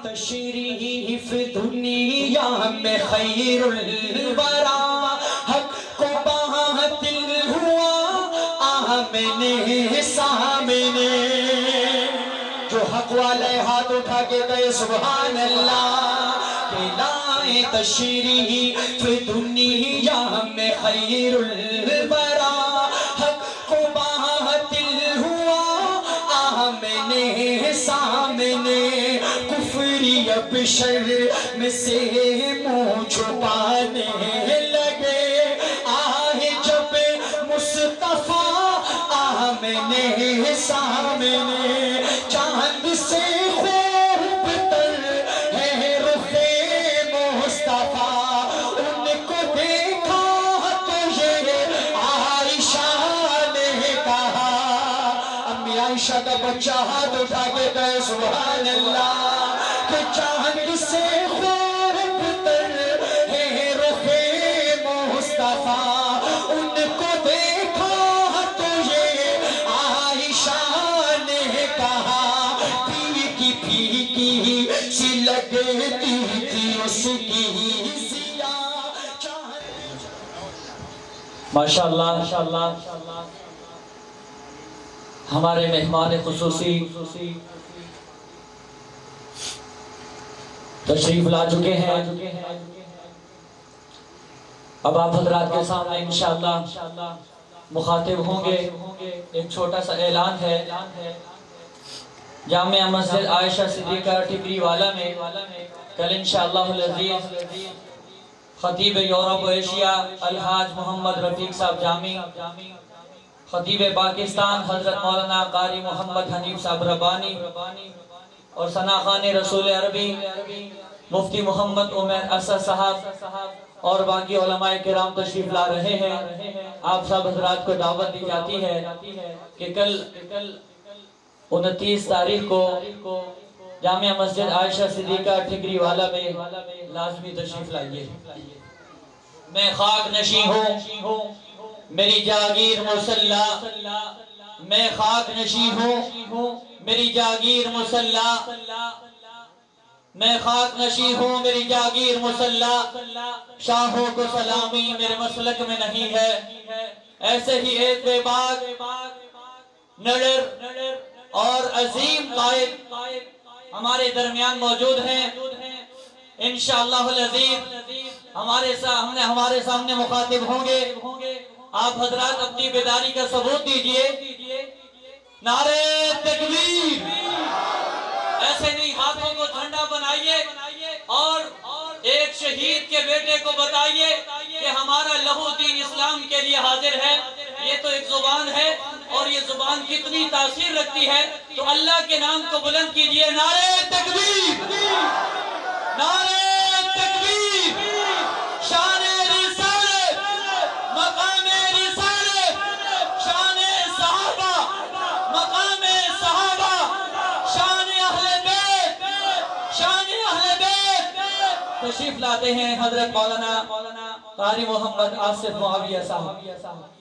تشریف دنیا میں خیر الورا حق کو باطل ہوا آمنے سامنے جو حق والے ہاتھ اٹھا کے گئے سبحان اللہ کہ لائے تشریف دنیا میں خیر الورا حق کو باطل ہوا آمنے سامنے کفری اب شرم سے منہ چھپانے لگے آئے جب مصطفیٰ آمنے سامنے چاند سے خوب تر ہے رخ مصطفیٰ ان کو دیکھا تو یہ عائشہ نے کہا امی عائشہ کا بچہ ہاتھ اٹھا کے گئے سبحان اللہ کہ چاند سے خوب تر ہے رخ مصطفیٰ ان کو دیکھا تو یہ عائشہ نے کہا پھیکی پھیکی سی لگتی تھی اس کی سیاہ ماشاءاللہ ہمارے مہمان خصوصی تشریف لا چکے ہیں اب آپ حضرات کے سامنے انشاءاللہ مخاطب ہوں گے ایک چھوٹا سا اعلان ہے جامعہ مسجد عائشہ صدیقہ ٹکری والا میں کل انشاءاللہ العزیز خطیب یورپ و ایشیا الحاج محمد رفیق صاحب جامی خطیب پاکستان حضرت مولانا قاری محمد حنیف صاحب ربانی اور ثنا خان رسول عربی مفتی محمد عمر اسد صاحب اور باقی علماء کرام تشریف لا رہے ہیں آپ سب حضرات کو دعوت دی جاتی ہے کہ کل 29 تاریخ کو جامعہ مسجد عائشہ صدیقہ ٹھکری والا میں لازمی تشریف لائیے میں خاک نشی ہوں میری جاگیر مسلح میں خاک نشی ہوں میری جاگیر مسلح میں خاک نشی ہوں میری جاگیر مسلح شاہوں کو سلامی میرے مسلک میں نہیں ہے ایسے ہی ایک بے باک نڈر اور عظیم قائد ہمارے درمیان موجود ہیں انشاءاللہ العزیز ہمارے سامنے مخاطب ہوں گے آپ حضرات اپنی بیداری کا ثبوت دیجئے نعرہ تکبیر ایسے نہیں ہاتھوں کو جھنڈا بنائیے اور ایک شہید کے بیٹے کو بتائیے کہ ہمارا لہو دین اسلام کے لیے حاضر ہے یہ تو ایک زبان ہے اور یہ زبان کتنی تاثیر رکھتی ہے تو اللہ کے نام کو بلند کیجئے نعرہ تکبیر نعرہ تکبیر شان رسالت مقام رسالت شان صحابہ مقام صحابہ شان اہل بیت تشریف لاتے ہیں حضرت مولانا قاری محمد آصف معاویہ صاحب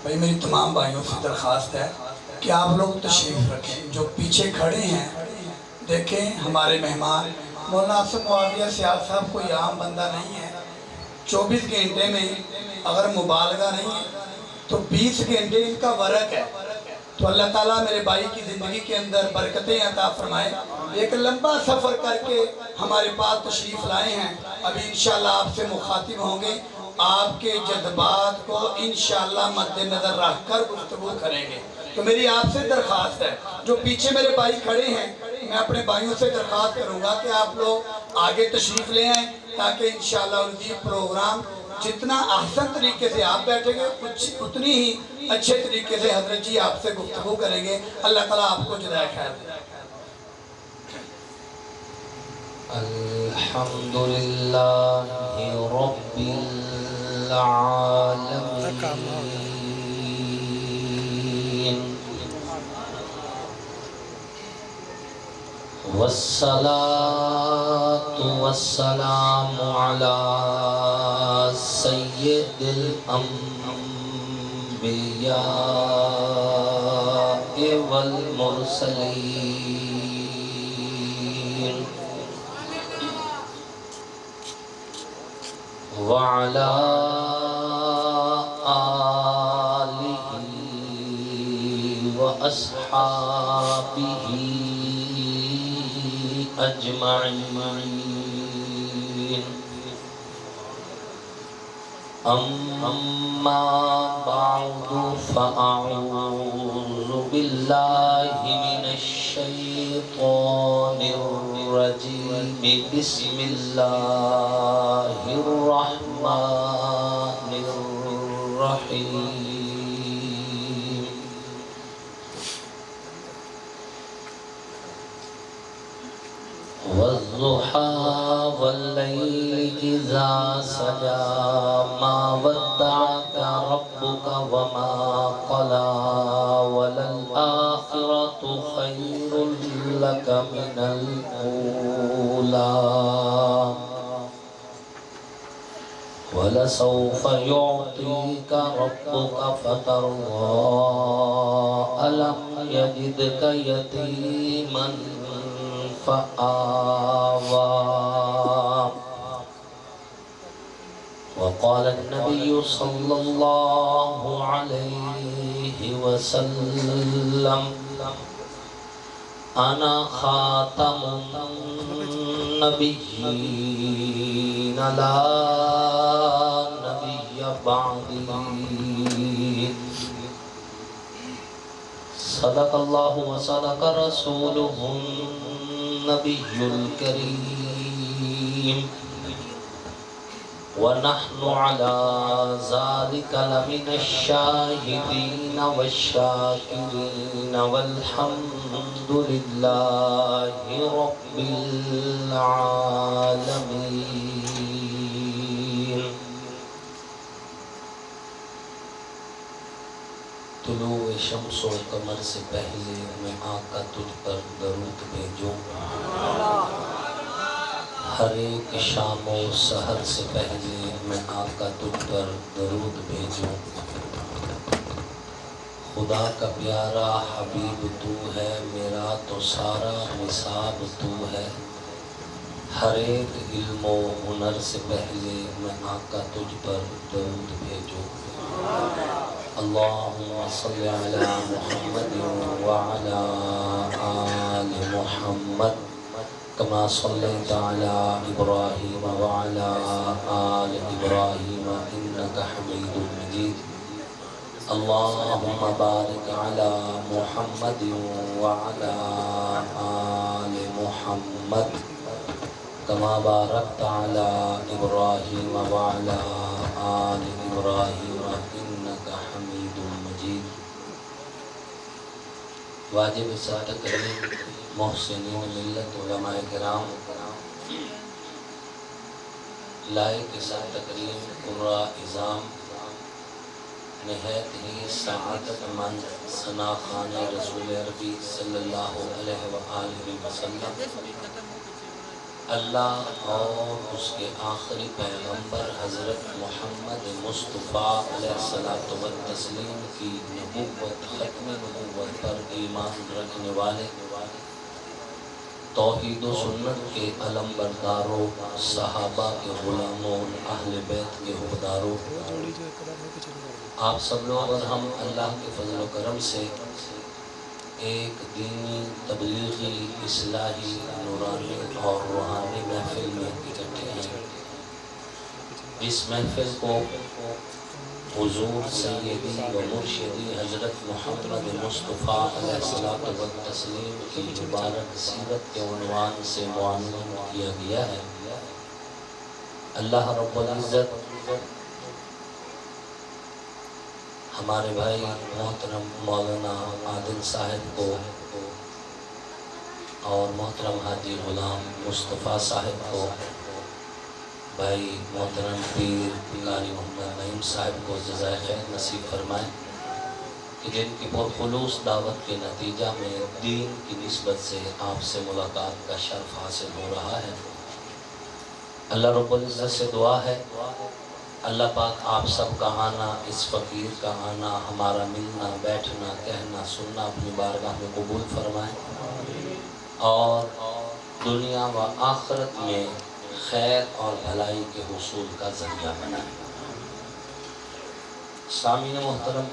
بھائی میری تمام بھائیوں سے درخواست ہے کہ آپ لوگ تشریف رکھیں جو پیچھے کھڑے ہیں دیکھیں ہمارے مہمان مولانا آصف معاویہ سیال صاحب کوئی عام بندہ نہیں ہے 24 گھنٹے میں اگر مبالغہ نہیں ہے تو 20 گھنٹے ان کا ورق ہے تو اللہ تعالیٰ میرے بھائی کی زندگی کے اندر برکتیں عطا فرمائے ایک لمبا سفر کر کے ہمارے پاس تشریف لائے ہیں ابھی انشاءاللہ آپ سے مخاطب ہوں گے آپ کے جذبات کو انشاءاللہ مد نظر رکھ کر گفتگو کریں گے تو میری آپ سے درخواست ہے جو پیچھے میرے بھائی کھڑے ہیں میں اپنے بھائیوں سے درخواست کروں گا کہ آپ لوگ آگے تشریف لے آئیں تاکہ انشاءاللہ یہ پروگرام جتنا احسن طریقے سے آپ بیٹھیں گے اتنی ہی اچھے طریقے سے حضرت جی آپ سے گفتگو کریں گے اللہ تعالیٰ آپ کو جزائے خیر دے الحمد لله رب العالمين والصلاة والسلام على سيد الأنبياء والمرسلين وعلى آله وأصحابه أجمعين أما بعد فأعوذ بالله من الشيطان الرجيم بسم الله الرحمن الرحيم والضحى والليل إذا سجى ما ودعك ربك وما قلى وللآخرة خير لك من الأولى ولسوف يعطيك ربك فترضى ألم يجدك يتيما فآوى وقال النبي صلى الله عليه وسلم أنا خاتم النبيين لا نبي بعدي صدق الله وصدق رسوله النبي الكريم ونحن على ذلك لمن الشاهدين والشاكرين والحمد لله رب العالمين طلوع شمس و قمر سے پہلے میں آقا تجھ پر درود بھیجوں ہر ایک شام و سحر سے پہلے میں آقا تجھ پر درود بھیجوں خدا کا پیارا حبیب تو ہے میرا تو سارا نصاب تو ہے ہر ایک علم و ہنر سے پہلے میں آقا تجھ پر درود بھیجوں اللہم صلی علی محمد وعلی آل محمد كما صليت على إبراهيم وعلى آل إبراهيم إنك حميد مجيد اللهم بارك على محمد وعلى آل محمد كما باركت على إبراهيم وعلى آل إبراهيم إنك حميد مجيد واجب ساتھ کریم محسنین ملت علماء کرام لائق ساتھ تکریم قرآ اظام نہایت ہی سعادت مند ثنا خان رسول عربی صلی اللہ علیہ وآلہ وسلم اللہ اور اس کے آخری پیغمبر حضرت محمد مصطفیٰ علیہ الصلوۃ والتسلیم کی نبوت ختم نبوت پر ایمان رکھنے والے توحید و سنت کے علم برداروں صحابہ کے غلاموں اہل بیت کے حقداروں آپ سب لوگ اور ہم اللہ کے فضل و کرم سے ایک دینی تبلیغی اصلاحی نورانی اور روحانی محفل میں اکٹھے ہیں اس محفل کو حضور سیدی و مرشدی حضرت محمد مصطفیٰ علیہ الصلوۃ والتسلیم کی مبارک سیرت کے عنوان سے معنون کیا گیا ہے اللہ رب العزت ہمارے بھائی محترم مولانا عادل صاحب کو اور محترم حاجی غلام مصطفیٰ صاحب کو، بھائی محترم پیر قاری محمد نعیم صاحب کو جزائے خیر نصیب فرمائیں کہ جن کی پرخلوص دعوت کے نتیجہ میں دین کی نسبت سے آپ سے ملاقات کا شرف حاصل ہو رہا ہے۔ اللہ رب العزت سے دعا ہے اللہ پاک آپ سب کا آنا، اس فقیر کا آنا، ہمارا ملنا، بیٹھنا، کہنا، سننا اپنی بارگاہ میں قبول فرمائیں اور دنیا و آخرت میں خیر اور بھلائی کے حصول کا ذریعہ بنائیں۔ سامعین محترم،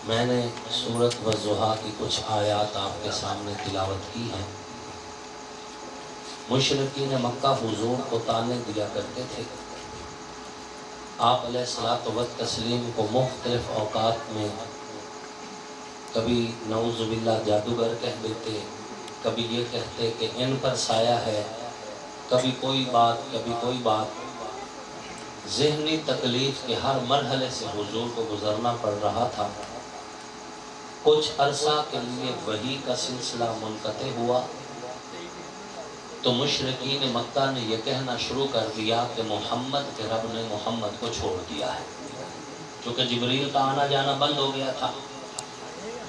میں نے سورۃ والضحیٰ کی کچھ آیات آپ کے سامنے تلاوت کی ہیں۔ مشرکین مکہ حضور کو طعنے دیا کرتے تھے۔ آپ علیہ الصلوۃ والتسلیم کو مختلف اوقات میں کبھی نعوذ باللہ جادوگر کہہ دیتے، کبھی یہ کہتے کہ ان پر سایہ ہے، کبھی کوئی بات۔ ذہنی تکلیف کے ہر مرحلے سے حضور کو گزرنا پڑ رہا تھا۔ کچھ عرصہ کے لیے وحی کا سلسلہ منقطع ہوا تو مشرکین مکہ نے یہ کہنا شروع کر دیا کہ محمد کے رب نے محمد کو چھوڑ دیا ہے، چونکہ جبریل کا آنا جانا بند ہو گیا تھا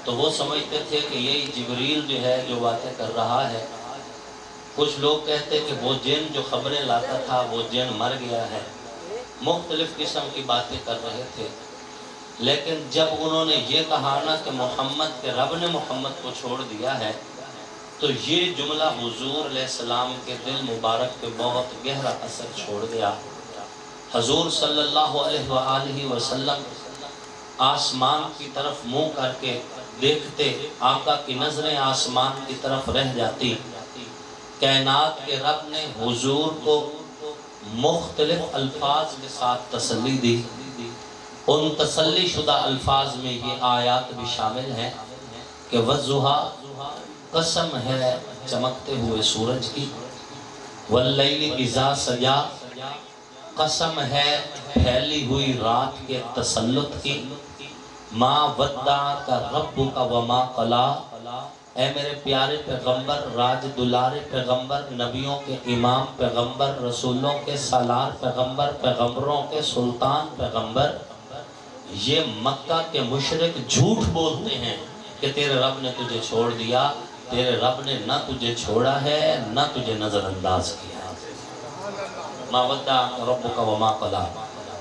تو وہ سمجھتے تھے کہ یہی جبریل جو ہے جو باتیں کر رہا ہے۔ کچھ لوگ کہتے کہ وہ جن جو خبریں لاتا تھا وہ جن مر گیا ہے، مختلف قسم کی باتیں کر رہے تھے۔ لیکن جب انہوں نے یہ کہا نا کہ محمد کے رب نے محمد کو چھوڑ دیا ہے تو یہ جملہ حضور علیہ السلام کے دل مبارک پہ بہت گہرا اثر چھوڑ گیا۔ حضور صلی اللہ علیہ وآلہ وسلم آسمان کی طرف منہ کر کے دیکھتے، آقا کی نظریں آسمان کی طرف رہ جاتی۔ کائنات کے رب نے حضور کو مختلف الفاظ کے ساتھ تسلی دی۔ ان تسلی شدہ الفاظ میں یہ آیات بھی شامل ہیں کہ والضحیٰ، قسم ہے چمکتے ہوئے سورج کی، واللیل اذا سجا، قسم ہے پھیلی ہوئی رات کے تسلط کی، ما ودعک ربک وما قلی، اے میرے پیارے پیغمبر، راج دلارے پیغمبر، نبیوں کے امام پیغمبر، رسولوں کے سالار پیغمبر، پیغمبروں کے سلطان پیغمبر، یہ مکہ کے مشرک جھوٹ بولتے ہیں کہ تیرے رب نے تجھے چھوڑ دیا۔ تیرے رب نے نہ تجھے چھوڑا ہے نہ تجھے نظر انداز کیا۔ ما ودعک ربک وما قلی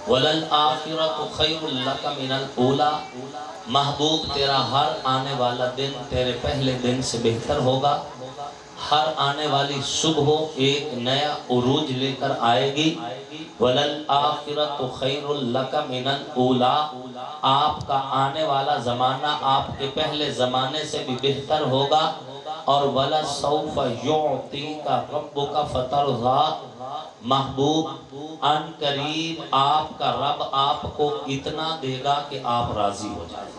وللآخرۃ خیر لک من الاولی، محبوب تیرا ہر آنے والا دن تیرے پہلے دن سے بہتر ہوگا۔ ہر آنے والی صبح ایک نیا عروج لے کر آئے گی۔ وَلَلْآخِرَةُ خَيْرٌ لَكَ مِنَ الْأُولَى، آپ کا آنے والا زمانہ آپ کے پہلے زمانے سے بھی بہتر ہوگا۔ اور وَلَسَوْفَ يُعْطِيكَ رَبُّكَ فَتَرْضَىٰ، محبوب ان قریب آپ کا رب آپ کو اتنا دے گا کہ آپ راضی ہو جائیں۔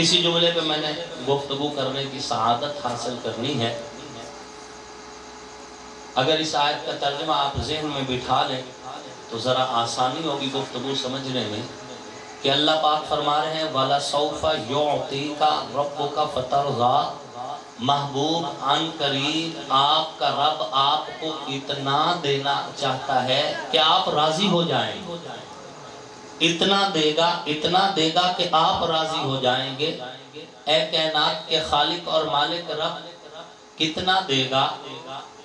اسی جملے پہ میں نے گفتگو کرنے کی سعادت حاصل کرنی ہے۔ اگر اس آیت کا ترجمہ آپ ذہن میں بٹھا لیں تو ذرا آسانی ہوگی گفتگو سمجھنے میں کہ اللہ پاک فرما رہے ہیں وَلَسَوْفَ يُعْطِيكَ رَبُّكَ فَتَرْضَىٰ، محبوب ان قریب آپ کا رب آپ کو اتنا دینا چاہتا ہے کہ آپ راضی ہو جائیں۔ اتنا دے گا کہ آپ راضی ہو جائیں گے۔ اے کائنات کے خالق اور مالک رب کتنا دے گا؟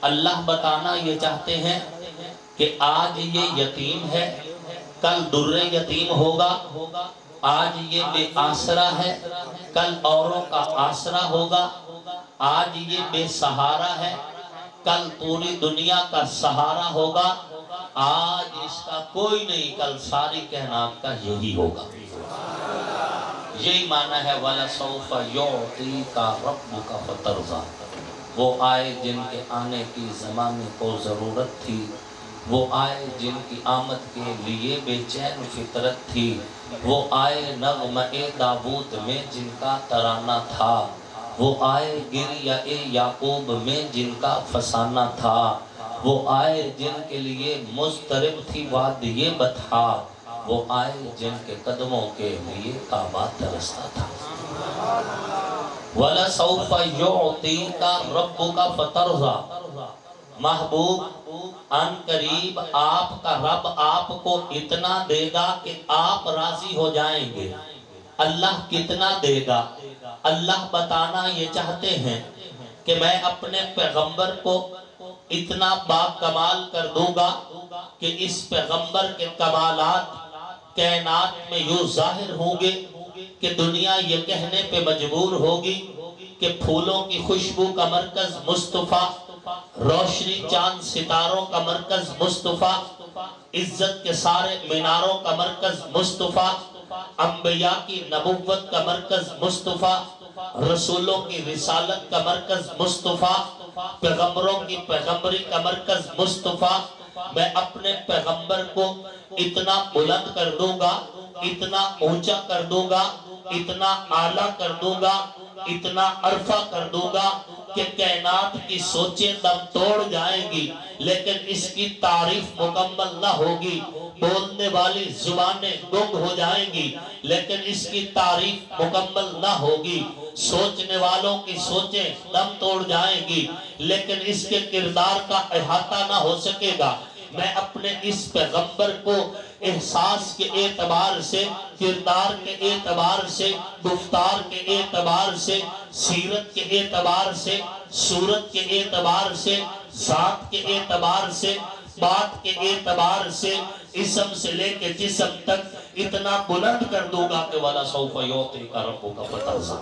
اللہ بتانا یہ چاہتے ہیں کہ آج یہ یتیم ہے، کل در یتیم ہوگا، آج یہ بے آسرا ہے، کل اوروں کا آسرا ہوگا، آج یہ بے سہارا ہے، کل پوری دنیا کا سہارا ہوگا، آج اس کا کوئی نہیں، کل ساری کائنات کا یہی ہوگا۔ یہی معنی ہے وَلَسَوْفَ يُعْطِيكَ رَبُّكَ فَتَرْضَىٰ۔ وہ آئے جن کے آنے کی زمانے کو ضرورت تھی، وہ آئے جن کی آمد کے لیے بے چین فطرت تھی، وہ آئے نغمہ داود میں جن کا ترانہ تھا، وہ آئے گریہ یعقوب میں جن کا فسانہ تھا، وہ آئے جن کے لیے مضطرب تھی وادی بطحا، وہ آئے جن کے قدموں کے لیے کعبہ ترستا تھا۔ وَلَسَوْفَ يُعْطِيكَ رَبُّكَ فَتَرْضَىٰ، محبوب ان قریب آپ کا رب آپ کو اتنا دے گا کہ آپ راضی ہو جائیں گے۔ اللہ کتنا دے گا؟ اللہ بتانا یہ چاہتے ہیں کہ میں اپنے پیغمبر کو اتنا باکمال کر دوں گا کہ اس پیغمبر کے کمالات کائنات میں یوں ظاہر ہوں گے کہ دنیا یہ کہنے پہ مجبور ہوگی کہ پھولوں کی خوشبو کا مرکز مصطفیٰ، روشنی چاند ستاروں کا مرکز مصطفیٰ، عزت کے سارے میناروں کا مرکز مصطفیٰ، انبیاء کی نبوت کا مرکز مصطفیٰ، رسولوں کی رسالت کا مرکز مصطفیٰ، پیغمبروں کی پیغمبری کا مرکز مصطفیٰ۔ میں اپنے پیغمبر کو اتنا بلند کر دوں گا، اتنا اونچا کر دوں گا، اتنا اعلیٰ کر دوں گا، اتنا عرفہ کر دوں گا کہ کائنات کی سوچیں دم توڑ جائیں گی، لیکن اس کی تعریف مکمل نہ ہوگی۔ بولنے والی زبانیں گنگ ہو جائیں گی، لیکن اس کی تعریف مکمل نہ ہوگی۔ سوچنے والوں کی سوچیں دم توڑ جائیں گی، لیکن اس کے کردار کا احاطہ نہ ہو سکے گا۔ میں اپنے اس پیغمبر کو احساس کے اعتبار سے، کردار کے اعتبار سے، گفتار کے اعتبار سے، سیرت کے اعتبار سے، صورت کے اعتبار سے، ذات کے اعتبار سے، بات کے اعتبار سے، اسم سے لے کے جسم تک اتنا بلند کر دوں گا کہ وَلَسَوْفَ يُعْطِيكَ رَبُّكَ فَتَرْضَىٰ،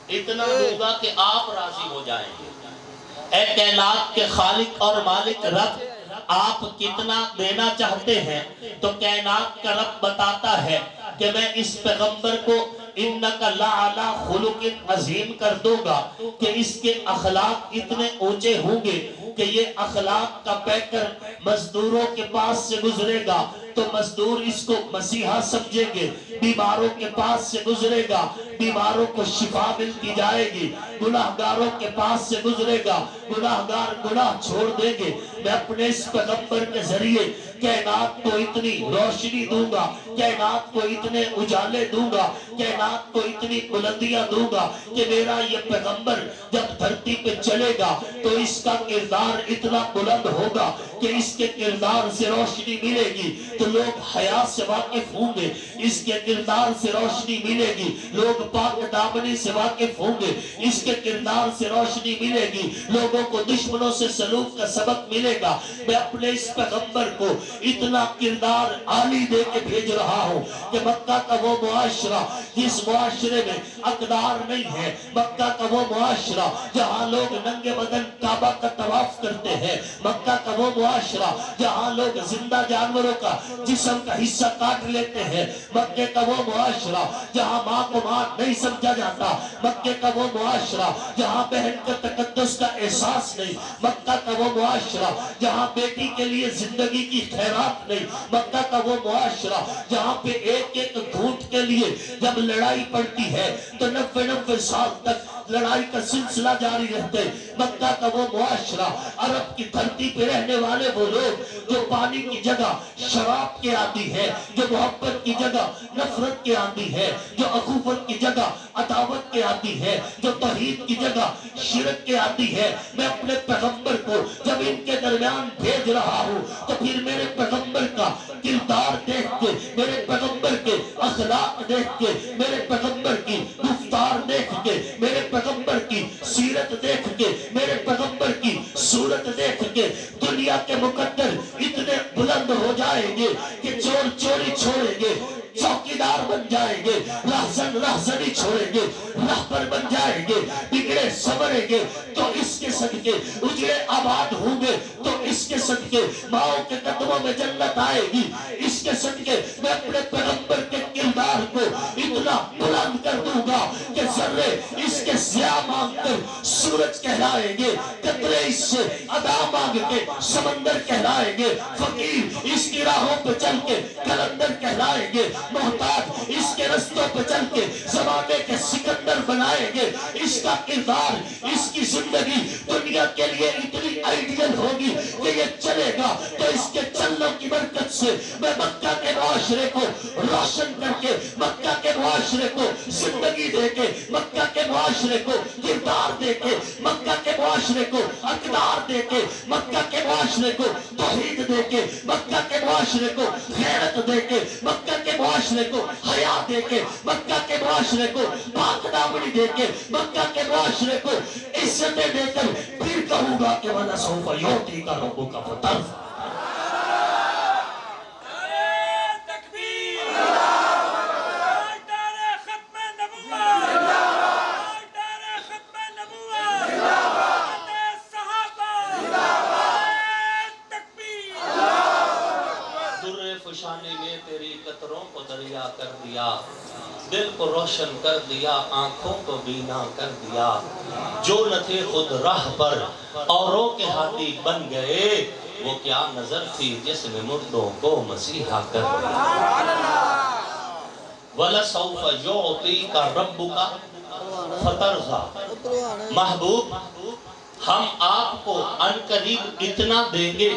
اتنا دوں گا کہ آپ راضی ہو جائیں گے۔ اے کائنات کے خالق اور مالک رب، آپ کتنا دینا چاہتے ہیں؟ تو کائنات کا رب بتاتا ہے کہ میں اس پیغمبر کو اِنَّكَ لَعَلَىٰ خُلُقٍ عظیم کر دوں گا کہ اس کے اخلاق اتنے اونچے ہوں گے کہ یہ اخلاق کا پیکر مزدوروں کے پاس سے گزرے گا تو مزدور اس کو مسیحا سمجھیں گے، بیماروں کے پاس سے گزرے گا، بیماروں کو شفا ملتی جائے گی، گناہگاروں کے پاس سے گزرے گا، گناہگار گناہ چھوڑ دیں گے۔ میں اپنے اس پیغمبر کے ذریعے کائنات کو اتنی روشنی دوں گا، کائنات کو اتنے اجالے دوں گا، کائنات کو اتنی بلندیاں دوں گا کہ میرا یہ پیغمبر جب دھرتی پہ چلے گا تو اس کا کردار اتنا بلند ہوگا کہ اس کے کردار سے روشنی ملے گی تو لوگ حیا سے واقف ہوں گے، اس کے کردار سے روشنی ملے گی لوگ پاک دامنی سے واقف ہوں گے، اس کے کردار سے روشنی ملے گی لوگوں کو دشمنوں سے سلوک کا سبق ملے گا۔ میں اپنے اس پیغمبر کو اتنا کردار عالی دے کے بھیج رہا ہوں کہ مکہ کا وہ معاشرہ جس معاشرے میں اقدار نہیں ہے، مکہ کا وہ معاشرہ جہاں لوگ ننگے بدن کعبہ کا طواف کرتے ہیں، مکہ کا وہ معاشرہ جہاں لوگ زندہ جانوروں کا جسم کا حصہ کاٹ لیتے ہیں، مکہ کا وہ معاشرہ جہاں ماں کو ماں نہیں سمجھا جاتا، مکہ کا وہ معاشرہ جہاں بہن کے تقدس کا احساس نہیں، مکہ کا وہ معاشرہ جہاں بیٹی کے لیے زندگی کی خیرات نہیں، مکہ کا وہ معاشرہ جہاں پہ ایک ایک گھونٹ کے لیے جب لڑائی پڑتی ہے تو 90 سال تک لڑائی کا سلسلہ جاری رہتے۔ مکہ کا وہ معاشرہ، عرب کی دھرتی پہ رہنے والے وہ لوگ جو پانی کی جگہ شراب کے عادی ہے، جو محبت کی جگہ نفرت کے عادی ہے، جو اخوت کی جگہ عداوت کے عادی ہے، جو توحید کی جگہ شرک کے عادی ہے۔ میں اپنے پیغمبر کو جب ان کے درمیان بھیج رہا ہوں تو پھر میرے پیغمبر کا کردار دیکھ کے، میرے پیغمبر کے اخلاق دیکھ کے، میرے پیغمبر کی گفتار دیکھ کے، میرے پیغمبر کی سیرت دیکھ کے، میرے پیغمبر کی صورت دیکھ کے دنیا کے مقدر اتنے بلند ہو جائیں گے کہ چور چوری چھوڑیں گے، چوکیدار بن جائیں گے، رہزن رہزنی چھوڑیں گے، رہبر بن جائیں گے، بگڑے سنوریں گے تو اس کے صدقے اجڑے آباد ہوں گے، تو اس کے صدقے ماؤں کے قدموں میں جنت آئے گی۔ اس کے صدقے میں اپنے پیغمبر کے کردار کو اتنا بلند کر دوں گا کہ ذرے اس کے ضیاء مانگ کر سورج کہلائیں گے، قطرے اس سے ادا مانگ کے سمندر کہلائیں گے، فقیر اس کی راہوں پہ چل کے کلندر کہلائیں گے، محتاج اس کے رستوں پہ چل کے زمانے کے سکندر بنائیں گے۔ اس کا کردار، اس کی زندگی دنیا کے لیے اتنی آئیڈیل ہوگی کہ یہ چلے گا تو اس کے چلنے کی برکت سے میں مکہ کے معاشرے کو روشن کر کے، مکہ کے معاشرے کو زندگی دے کے، مکہ کے معاشرے کو کردار دے کے، مکہ کے معاشرے کو اقدار دے کے، مکہ کے معاشرے کو توحید دے کے، مکہ کے معاشرے کو غیرت دے کے، مکہ کے معاشرے کو حیا دے کے، مکہ کے معاشرے کو پاک دامنی دے کے، مکہ کے معاشرے کو عزتیں دے کر پھر کہوں گا کہ وَلَسَوْفَ يُعْطِيكَ رَبُّكَ فَتَرْضَىٰ۔ فشانی نے تیری قطروں کو دریا کر دیا، دل کو روشن کر دیا، آنکھوں کو بینا کر دیا، جو نہ تھے خود راہ پر اوروں کے ہاتھی بن گئے، وہ کیا نظر تھی جس نے مردوں کو مسیحا کر دیا۔ وَلَسَوْفَ يُعْطِيكَ رَبُّكَ فَتَرْضَىٰ۔ محبوب ہم آپ کو ان قریب اتنا دیں گے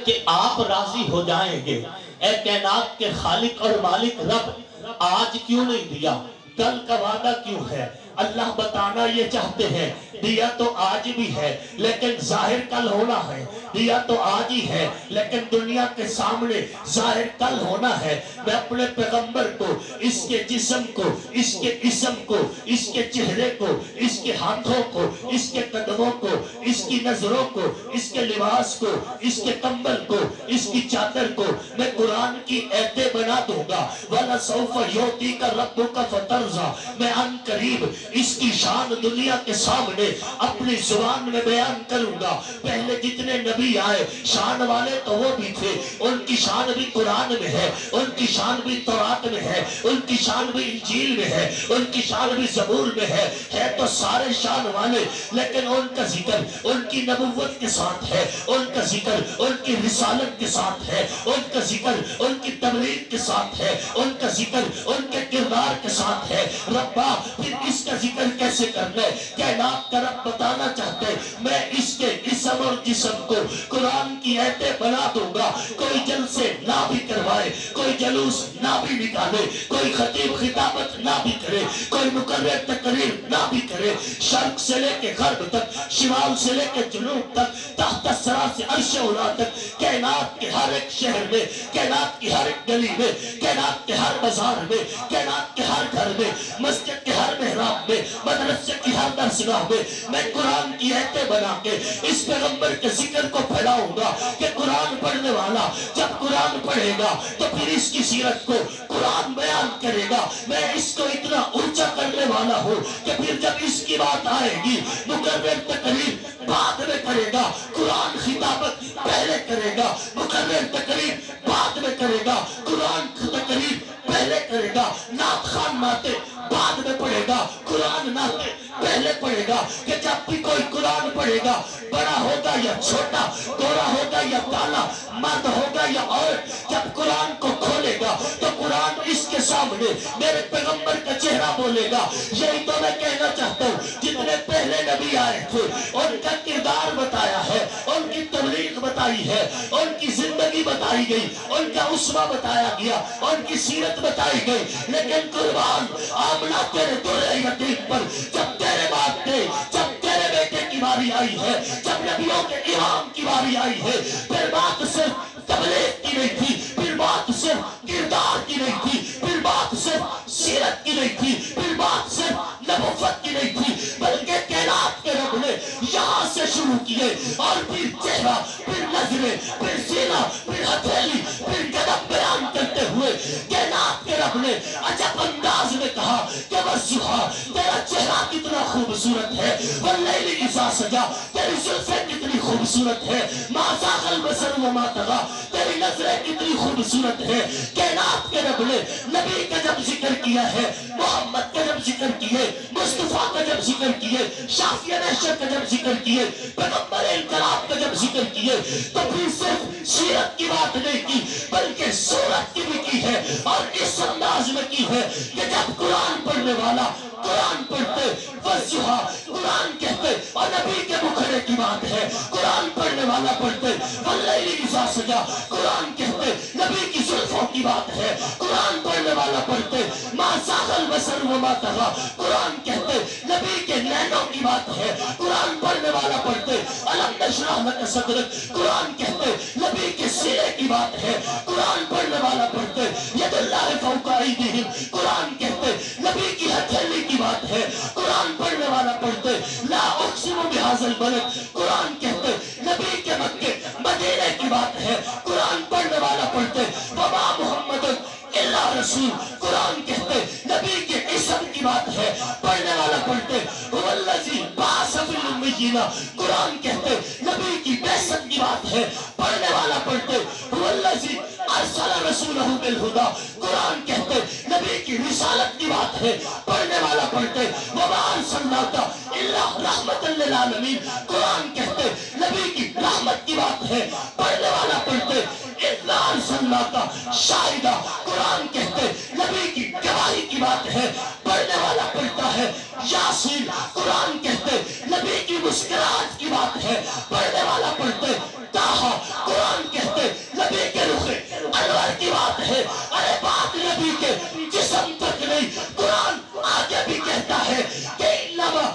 کہ آپ راضی ہو جائیں گے۔ اے کائنات کے خالق اور مالک رب، آج کیوں نہیں دیا؟ کل کا وعدہ کیوں ہے؟ اللہ بتانا یہ چاہتے ہیں دیا تو آج بھی ہے لیکن ظاہر کل ہونا ہے، دیا تو آج ہی ہے لیکن دنیا کے سامنے ظاہر کل ہونا ہے۔ میں اپنے پیغمبر کو، اس کے جسم کو، اس کے اسم کو، اس کے چہرے کو، اس کے ہاتھوں کو، اس کے قدموں کو، اس کی نظروں کو، اس کے لباس کو، اس کے کمبل کو، اس کی چادر کو میں قرآن کی ایتیں بنا دوں گا۔ وَلَسَوْفَ يُعْطِيكَ رَبُّكَ فَتَرْضَىٰ۔ میں ان قریب اس کی شان دنیا کے سامنے اپنی زبان میں بیان کروں گا۔ پہلے جتنے نبی آئے شان والے تو وہ بھی تھے، ان کی شان بھی قرآن میں ہے، ان کی شان بھی تورات میں ہے، ان کی شان بھی انجیل میں ہے، ان کی شان بھی زبور میں ہے تو سارے شان والے، لیکن ان کا ذکر ان کی نبوت کے ساتھ ہے، ان کا ذکر ان کی رسالت کے ساتھ ہے، ان کا ذکر ان کی تبلیغ کے ساتھ ہے، ان کا ذکر ان کے کردار کے ساتھ ہے۔ ربا پھر اس کا ذکر کیسے کرنا ہے؟ کائنات کا رب بتانا چاہتے میں اس کے اسم اور جسم کو قرآن کی ایتیں بنا دوں گا۔ کوئی جلسے نہ بھی کروائے، کوئی جلوس نہ بھی نکالے، کوئی خطیب خطابت نہ بھی کرے، کوئی مقرر تقریر نہ بھی کرے، شرق سے لے کے غرب تک، شمال سے لے کے جنوب تک، تحت الثری سے عرش اولی تک، کائنات کے ہر ایک شہر میں، کائنات کی ہر ایک گلی میں، کائنات کے ہر بازار میں، کائنات کے ہر گھر میں، مسجد کے ہر محراب میں، مدرسے کی ہر درسگاہ میں قرآن کی ایتیں بنا کے اس پیغمبر کے ذکر کو پھیلاؤں گا کہ قرآن پڑھنے والا جب قرآن پڑھے گا تو پھر اس کی سیرت کو قرآن بیان کرے گا۔ میں اس کو اتنا اونچا کرنے والا ہوں کہ پھر جب اس کی بات آئے گی مقرر تقریر بعد میں کرے گا، قرآن خطابت پہلے کرے گا، مقرر تقریر بعد میں کرے گا، قرآن تقریر پہلے کرے گا، نعت خوان نعتیں بعد میں پڑھے گا، قرآن نعتیں پہلے پڑھے گا۔ کہ جب بھی کوئی قرآن پڑھے گا، بڑا ہوگا یا چھوٹا، گورا ہوگا یا کالا، مرد ہوگا یا عورت، جب قرآن کو کھولے گا تو قرآن اس کے سامنے میرے پیغمبر کا چہرہ بولے گا۔ یہی تو میں کہنا چاہتا ہوں، جتنے پہلے نبی آئے تھے ان کا کردار بتایا ہے، ان کی تبلیغ بتائی ہے، ان کی زندگی بتائی گئی، ان کا اسوہ بتایا گیا، ان کی سیرت بتائی گئی، لیکن قربان آمنہ تیرے در یتیم پر جب تیرے باپ نے، جب تیرے بیٹے کی باری آئی ہے، جب نبیوں کے امام کی باری آئی ہے، پھر بات صرف تبلیغ کی نہیں تھی، پھر بات صرف کردار کی نہیں تھی، پھر بات صرف سیرت کی نہیں تھی، پھر بات صرف نبوت کی نہیں تھی، بلکہ کائنات کے رب نے یہاں سے شروع کیے اور پھر چہرہ، پھر نظریں، پھر سینہ، پھر ہتھیلی، پھر قدم بیان کرتے ہوئے کائنات کے رب نے عجب انداز میں کہا کہ وَالضُّحَىٰ تیرا چہرہ کتنا خوبصورت ہے، وَاللَّيْلِ إِذَا سَجَىٰ تیری زلفیں کتنی خوبصورت ہے، مَا زَاغَ الْبَصَرُ وَمَا طَغَىٰ تیری نظریں کتنی خوبصورت ہے۔ کائنات کے رب نے نبی کا جب ذکر کیا ہے، محمد کا جب ذکر کیے، مصطفیٰ کا جب ذکر کیے، شافی نحشر کا جب ذکر کیے، پیغمبر انقلاب کا جب ذکر کیے، تو پھر صرف سیرت کی بات نہیں کی بلکہ صورت کی بھی کی ہے، اور اس انداز میں کی ہے کہ جب قرآن پڑھنے والا قرآن پڑھتے، وَالضُّحَىٰ قرآن کہتے اور نبی کے مکھڑے کی بات ہے، قرآن پڑھنے والا پڑھتے واللیل اذا سجا، قرآن کہتے نبی کی زلفوں کی بات ہے، قرآن پڑھنے والا پڑھتے ما زاغ البصر وما طغى، قرآن کہتے نبی کے نینوں کی بات ہے، قرآن پڑھنے والا پڑھتے الم نشرح لک صدرک، قرآن کہتے نبی کے سینے کی بات ہے، قرآن پڑھنے والا پڑھتے ید اللہ فوق ایدیہم، قرآن کہتے نبی کی ہتھیلی کی بات ہے، قرآن پڑھنے والا پڑھتے لا اقسم بہذا البلد، قرآن کہتے نبی کے مکے مدینے کی بات ہے، قرآن پڑھنے والا پڑھتے وما محمد الا رسول، قرآن کہتے نبی کے اسم کی بات ہے، پڑھنے والا پڑھتے والذی بعث فی الامیین، قرآن کہتے نبی کی بعثت کی بات ہے، پڑھنے والا پڑھتے والذی ارسل رسولہ بالہدی، قرآن کہتے نبی کی رسالت کی بات ہے، پڑھنے والا پڑھتے وما ارسلناک الا رحمۃ للعالمین، قرآن کہتے نبی کی رحمت کی بات ہے، پڑھنے والا پڑھتے انا ارسلناک شاہدا، قرآن کہتے نبی کی گواہی کی بات ہے، پڑھنے والا پڑھتا ہے یاسین، قرآن کہتے نبی کی مسکراہٹ کی بات ہے، پڑھنے والا پڑھتے طٰہٰ، قرآن کہتے نبی کے رخ انور کی بات ہے، ارے بات نبی کے جسم تک نہیں، قرآن آگے بھی کہتا ہے کہ انما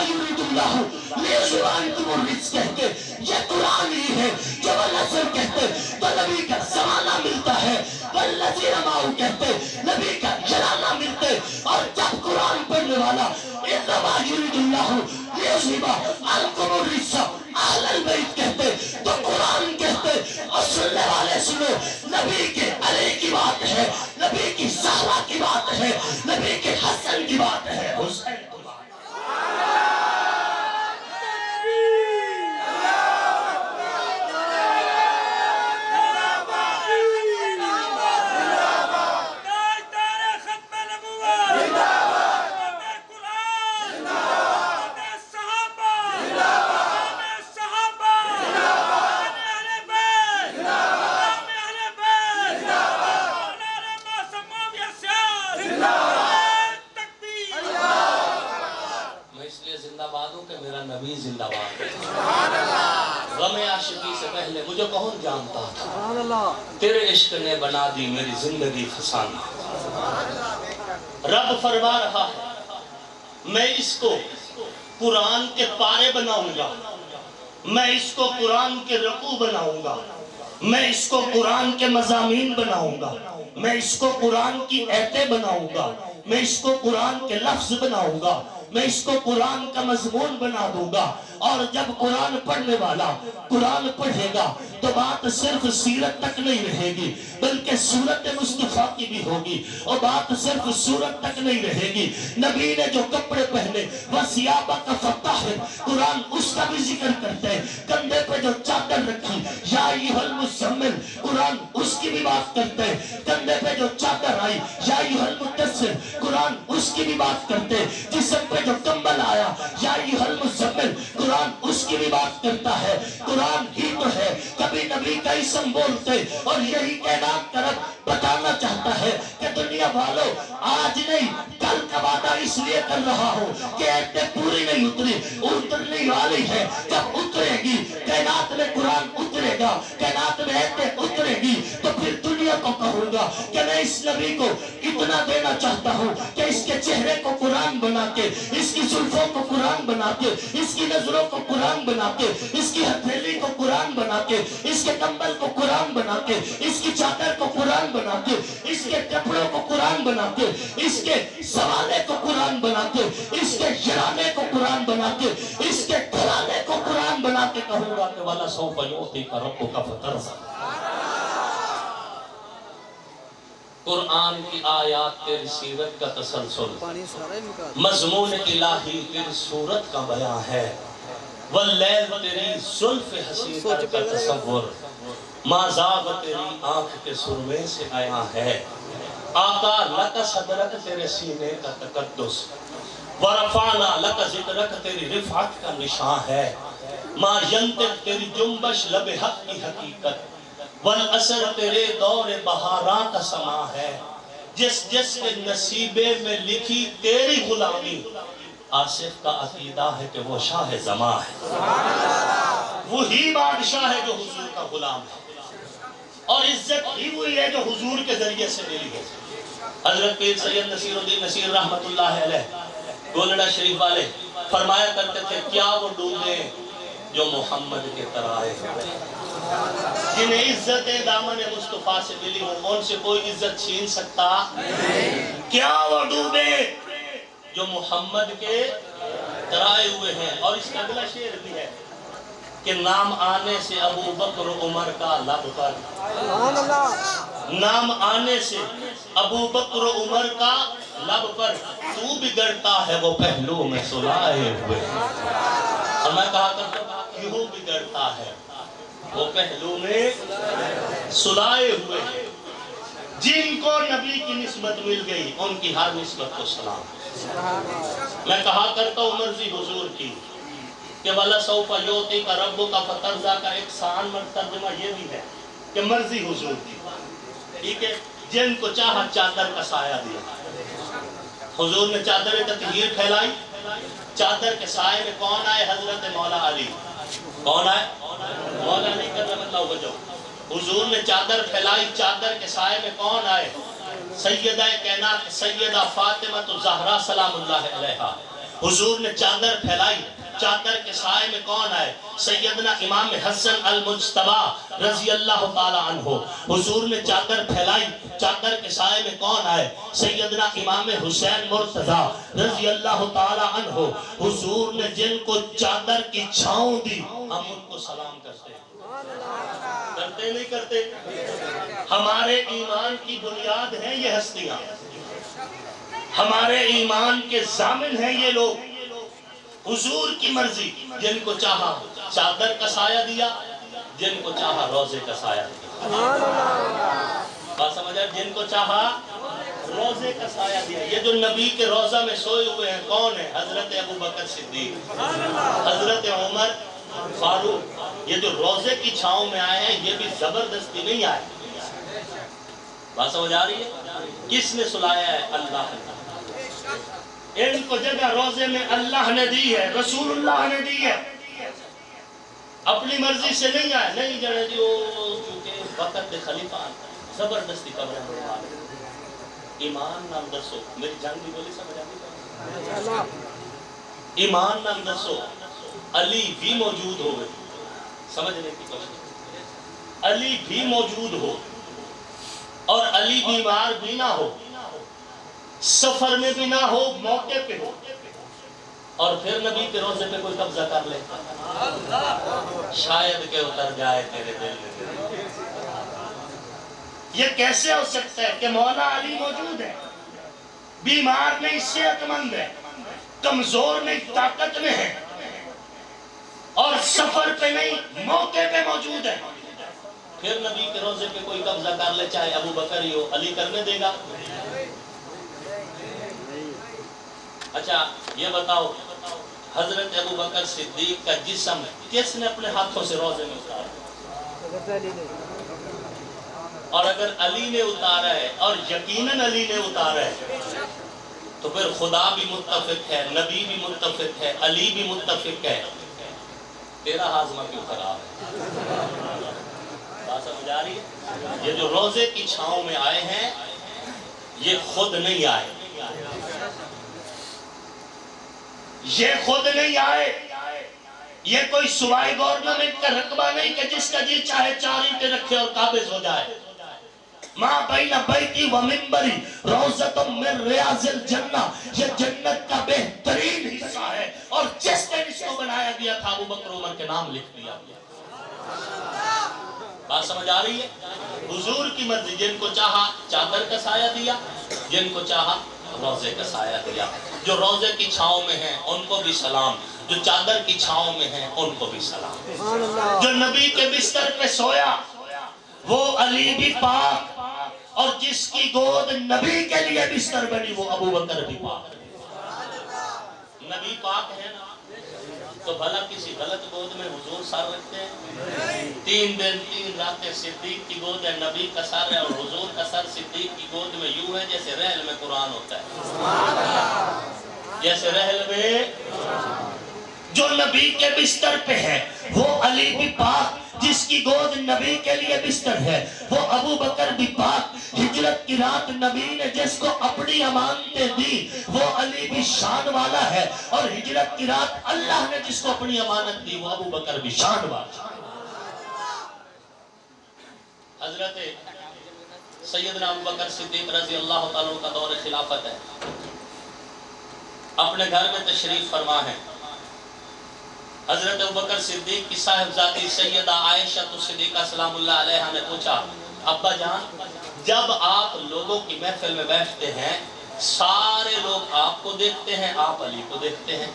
یرید اللہ لیذہب عنکم الرجس، کہتے یہ قرآن ہی ہے جو والعصر کہتے تو نبی کا زمانہ ملتا ہے، والذین معہ کہتے نبی کا جلانہ ملتے، اور جب قرآن پڑھنے والا انما یرید اللہ لیذہب عنکم الرجس اہل البیت کہتے تو قرآن کہتے اور سننے والے سنو نبی کے علی کی بات ہے، نبی کی زہرا کی بات ہے، نبی کے حسن کی بات ہے، حسین کی بات ہے۔ زندہ باد، غم عاشقی سے پہلے مجھے کون جانتا تھا، تیرے عشق نے بنا دی میری زندگی فسانہ، رب فرما رہا ہے میں اس کو قرآن کے پارے بناؤں گا، میں اس کو قرآن کے رکوع بناؤں گا، میں اس کو قرآن کے مضامین بناؤں گا، میں اس کو قرآن کی ایتیں بناؤں گا، میں اس کو قرآن کے لفظ بناؤں گا، میں اس کو قرآن کا مضمون بنا دوں گا، اور جب قرآن پڑھنے والا قرآن پڑھے گا تو بات صرف سیرت تک نہیں رہے گی بلکہ صورت مصطفیٰ کی بھی ہوگی، اور بات صرف صورت تک نہیں رہے گی، نبی نے جو کپڑے پہنے وَثِيَابَكَ فَطَهِّرْ، قرآن اس کا بھی ذکر کرتے ہیں، کندھے پہ جو چادر رکھی یا ایھا المزمل، قرآن اس کی بھی بات کرتے ہیں، کندھے پہ جو چادر آئی یا ایھا المدثر، قرآن اس کی بھی بات کرتے ہیں، جسم پہ جو کمبل آیا یا ایھا المزمل، قرآن اس کی بھی بات کرتا ہے، قرآن ہی تو ہے کبھی نبی کا اسم بولتے، اور یہی کائنات کا رب بتانا چاہتا ہے کہ دنیا والوں آج نہیں کل کا وعدہ اس لیے کر رہا ہوں کہ ایتیں پوری نہیں اتری، اترنے والی ہے، جب اترے گی کائنات میں قرآن اترے گا، کائنات میں ایتیں اترے گی تو پھر دنیا کو کہوں گا کہ میں اس نبی کو اتنا دینا چاہتا ہوں کہ اس کے چہرے کو قرآن بنا کے، اس کی زلفوں کو قرآن بنا کے، اس کی نظروں کو قرآن بنا کے، اس کی ہتھیلی کو قرآن بنا کے، اس کے کمبل کو قرآن بنا کے، اس کی چادر کو قرآن بنا کے، اس کے کپڑوں کو قرآن بنا کے، اس کے سوالے کو قرآن بنا کے، اس کے جرانے کو قرآن بنا کے، اس کے گھرانے کو قرآن بنا کے کہوں گا کہ والا سوف یعطیک ربک فترضی۔ قرآن کی آیات تیری سیرت کا تسلسل، مضمون الہی تیری صورت کا بیان ہے، واللیل تیری زلف حسین کا تصور، ما زاغ تیری آنکھ کے سرمے سے آیا ہے، آقا لک صدرک تیرے سینے کا تقدس، ورفعنا لک ذکرک تیری رفعت کا نشان ہے، ما ینطق تیری جنبش لب حق کی حقیقت، والعصر تیرے دور بہاراں کا سما ہے، جس جس کے نصیبے میں لکھی تیری غلامی، آصف کا عقیدہ ہے کہ وہ شاہ زماں ہے، وہی بادشاہ ہے جو حضور کا غلام ہے، اور عزت ہی وہی ہے جو حضور کے ذریعے سے ملی ہے۔ حضرت پیر سید نصیر الدین نصیر رحمت اللہ علیہ گولڑا شریف والے فرمایا کرتے تھے، کیا وہ ڈوبے جو محمد کے ترائے ہوئے، جنہیں عزت دامن مصطفیٰ سے ملی ہو ان سے کوئی عزت چھین سکتا نہیں، کیا وہ ڈوبے جو محمد کے ترائے ہوئے ہیں۔ اور اس کا اگلا شعر بھی ہے کہ نام آنے سے ابو بکر عمر کا لب پر، نام آنے سے ابو بکر عمر کا لب پر، تو بگڑتا ہے وہ پہلو میں سلائے ہوئے۔ اور میں کہا کرتا ہوں کیوں بگڑتا ہے وہ پہلو میں سلائے ہوئے، جن کو نبی کی نسبت مل گئی ان کی ہر نسبت کو سلام۔ میں کہا کرتا ہوں مرضی حضور کی کہ وَلَا سَوْفَ يُعْطِيكَ رَبُّكَ فَتَرْضَىٰ کا ایک سان ترجمہ یہ بھی ہے کہ مرضی حضور کی، ٹھیک ہے، جن کو چاہا چادر کا سایہ دیا۔ حضور نے چادر تطہیر پھیلائی، چادر کے سائے میں کون آئے؟ حضرت مولا علی۔ کون آئے؟ مولا علی کرم اللہ وجہہ۔ حضور نے چادر پھیلائی، چادر کے سائے میں کون آئے؟ سیدہ کائنات سیدہ فاطمہ الزہرا سلام اللہ علیہا۔ حضور نے چادر پھیلائی، چادر کے سائے میں کون آئے؟ سیدنا امام حسن المجتبی رضی اللہ تعالی عنہ۔ حضور نے چادر پھیلائی، چادر کے سائے میں کون آئے؟ سیدنا امام حسین مرتضی رضی اللہ تعالی عنہ۔ حضور نے جن کو چادر کی چھاؤں دی ہم ان کو سلام کرتے ہیں، کرتے نہیں کرتے؟ ہمارے ایمان کی بنیاد ہیں یہ ہستیاں، ہمارے ایمان کے ضامن ہیں یہ لوگ۔ حضور کی مرضی، جن کو چاہا چادر کا سایہ دیا، جن کو چاہا روزے کا سایہ دیا۔ بات سمجھا؟ جن کو چاہا روزے کا سایہ دیا۔ یہ جو نبی کے روزہ میں سوئے ہوئے ہیں کون ہیں؟ حضرت ابو بکر صدیق، حضرت عمر فاروق۔ یہ جو روزے کی چھاؤں میں آئے ہیں یہ بھی زبردستی نہیں آئے۔ بات سمجھ آ رہی ہے؟ کس نے سلایا ہے؟ اللہ نے۔ ان کو جگہ روزے میں اللہ نے دی ہے، رسول اللہ نے دی ہے، اپنی مرضی سے نہیں آئے۔ نہیں جڑے جو کیونکہ وقت خلیفہ زبردستی قبر ہے۔ ایمان نام دسو، میری جان بھی بولی سمجھ آئی؟ ایمان نام دسو، علی بھی موجود ہو، سمجھنے کی کوشش، علی بھی موجود ہو اور علی بیمار بھی نہ ہو، سفر میں بھی نہ ہو، موقع پہ ہو، اور پھر نبی کے روزے پہ کوئی قبضہ کر لے، شاید کہ اتر جائے تیرے دل میں۔ یہ کیسے ہو سکتا ہے کہ مولا علی موجود ہے، بیمار نہیں، صحت مند ہے، کمزور نہیں، طاقت میں ہے، اور سفر پہ نہیں، موقع پہ موجود ہے، پھر نبی کے روزے پہ کوئی قبضہ کر لے، چاہے ابو بکر ہی ہو، علی کرنے دے گا؟ اچھا یہ بتاؤ، حضرت ابو بکر صدیق کا جسم کس نے اپنے ہاتھوں سے روزے میں اتارا؟ اور اگر علی نے اتارا ہے، اور یقیناً علی نے اتارا ہے، تو پھر خدا بھی متفق ہے، نبی بھی متفق ہے، علی بھی متفق ہے، تیرا ہاضمہ کیوں خراب ہے؟ بات سمجھ آ رہی ہے؟ یہ جو روزے کی چھاؤں میں آئے ہیں یہ خود نہیں آئے، یہ خود نہیں آئے، یہ کوئی صوبائی گورنمنٹ کا رقبہ نہیں کہ جس کا جی چاہے 4 اینٹیں رکھے اور قابض ہو جائے۔ ماں بین بیتی و منبری روضۃ من ریاض الجنہ، یہ جنت کا بہترین حصہ ہے، اور جس دن اس کو بنایا گیا تھا ابو بکر عمر کے نام لکھ دیا۔ بات سمجھ آ رہی ہے؟ حضور کی مرضی، جن کو چاہا چادر کا سایہ دیا، جن کو چاہا روزے کا سایہ دیا۔ جو روزے کی چھاؤں میں ہیں ان کو بھی سلام، جو چادر کی چھاؤں میں ہیں ان کو بھی سلام۔ جو نبی کے بستر پہ سویا وہ علی بھی پاک، اور جس کی گود نبی کے لیے بستر بنی وہ ابو بکر بھی پاک۔ نبی پاک ہے نا، تو بھلا کسی غلط گود میں حضور سر رکھتے ہیں؟ 3 دن 3 راتیں صدیق کی گود ہے، نبی کا سر ہے، اور حضور کا سر صدیق کی گود میں یوں ہے جیسے ریل میں قرآن ہوتا ہے۔ جیسے رہلوے جو نبی کے بستر پہ ہے وہ علی بھی پاک، جس کی گود نبی کے لیے بستر ہے وہ ابو بکر بھی پاک، ہجرت کی رات نبی نے جس کو اپنی امانتیں دی وہ علی بھی شان والا ہے، اور ہجرت کی رات اللہ نے جس کو اپنی امانت دی وہ ابو بکر بھی شان والا۔ حضرت سیدنا ابو بکر صدیق رضی اللہ تعالیٰ کا دور خلافت ہے، اپنے گھر میں تشریف فرما ہے۔ حضرت ابو بکر صدیق کی صاحبزادی سیدہ عائشہ صدیقہ سلام اللہ علیہا نے پوچھا، ابا جان جب آپ لوگوں کی محفل میں بیٹھتے ہیں سارے لوگ آپ کو دیکھتے ہیں، آپ علی کو دیکھتے ہیں،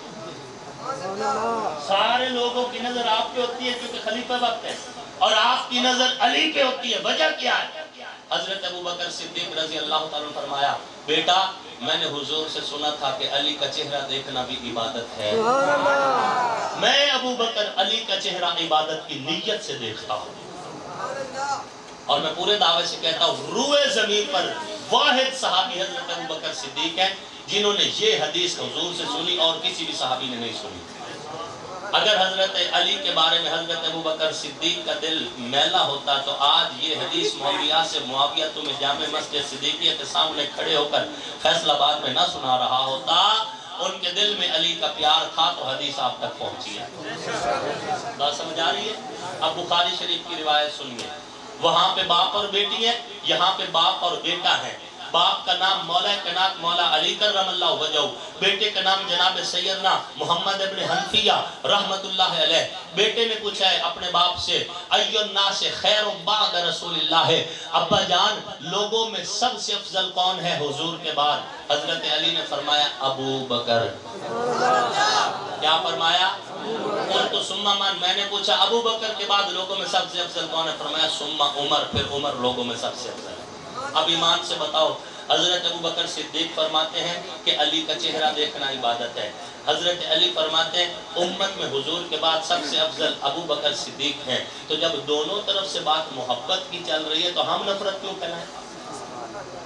سارے لوگوں کی نظر آپ پہ ہوتی ہے کیونکہ خلیفہ وقت ہے، اور آپ کی نظر علی پہ ہوتی ہے، وجہ کیا ہے؟ حضرت ابو بکر صدیق رضی اللہ تعالیٰ نے فرمایا، بیٹا میں نے حضور سے سنا تھا کہ علی کا چہرہ دیکھنا بھی عبادت ہے، میں ابو بکر علی کا چہرہ عبادت کی نیت سے دیکھتا ہوں، اور میں پورے دعوے سے کہتا ہوں روئے زمین پر واحد صحابی حضرت ابو بکر صدیق ہیں جنہوں نے یہ حدیث حضور سے سنی اور کسی بھی صحابی نے نہیں سنی۔ اگر حضرت علی کے بارے میں حضرت ابو بکر صدیق کا دل میلا ہوتا تو آج یہ حدیث معاویہ سے معاویہ تمہیں جامع مسجد صدیقیہ کے سامنے کھڑے ہو کر فیصل آباد میں نہ سنا رہا ہوتا، ان کے دل میں علی کا پیار تھا تو حدیث آپ تک پہنچی ہے۔ بات سمجھ آ رہی ہے؟ اب بخاری شریف کی روایت سنیے، وہاں پہ باپ اور بیٹی ہے، یہاں پہ باپ اور بیٹا ہے۔ باپ کا نام مولا کائنات مولا علی کرم اللہ وجہہ، بیٹے کا نام جناب سیدنا محمد ابن حنفیہ رحمت اللہ علیہ۔ بیٹے نے پوچھا ہے اپنے باپ سے، ایو الناس خیر بعد رسول اللہ، ابا جان لوگوں میں سب سے افضل کون ہے حضور کے بعد؟ حضرت علی نے فرمایا ابو بکر۔ کیا فرمایا؟ قلت ثم من، میں نے پوچھا ابو بکر کے بعد لوگوں میں سب سے افضل کون ہے؟ فرمایا ثم عمر، پھر عمر لوگوں میں سب سے افضل ہے۔ اب ایمان سے بتاؤ، حضرت ابو بکر صدیق فرماتے ہیں کہ علی کا چہرہ دیکھنا عبادت ہے، حضرت علی فرماتے ہیں امت میں حضور کے بعد سب سے افضل ابو بکر صدیق ہیں، تو جب دونوں طرف سے بات محبت کی چل رہی ہے تو ہم نفرت کیوں پھیلائیں؟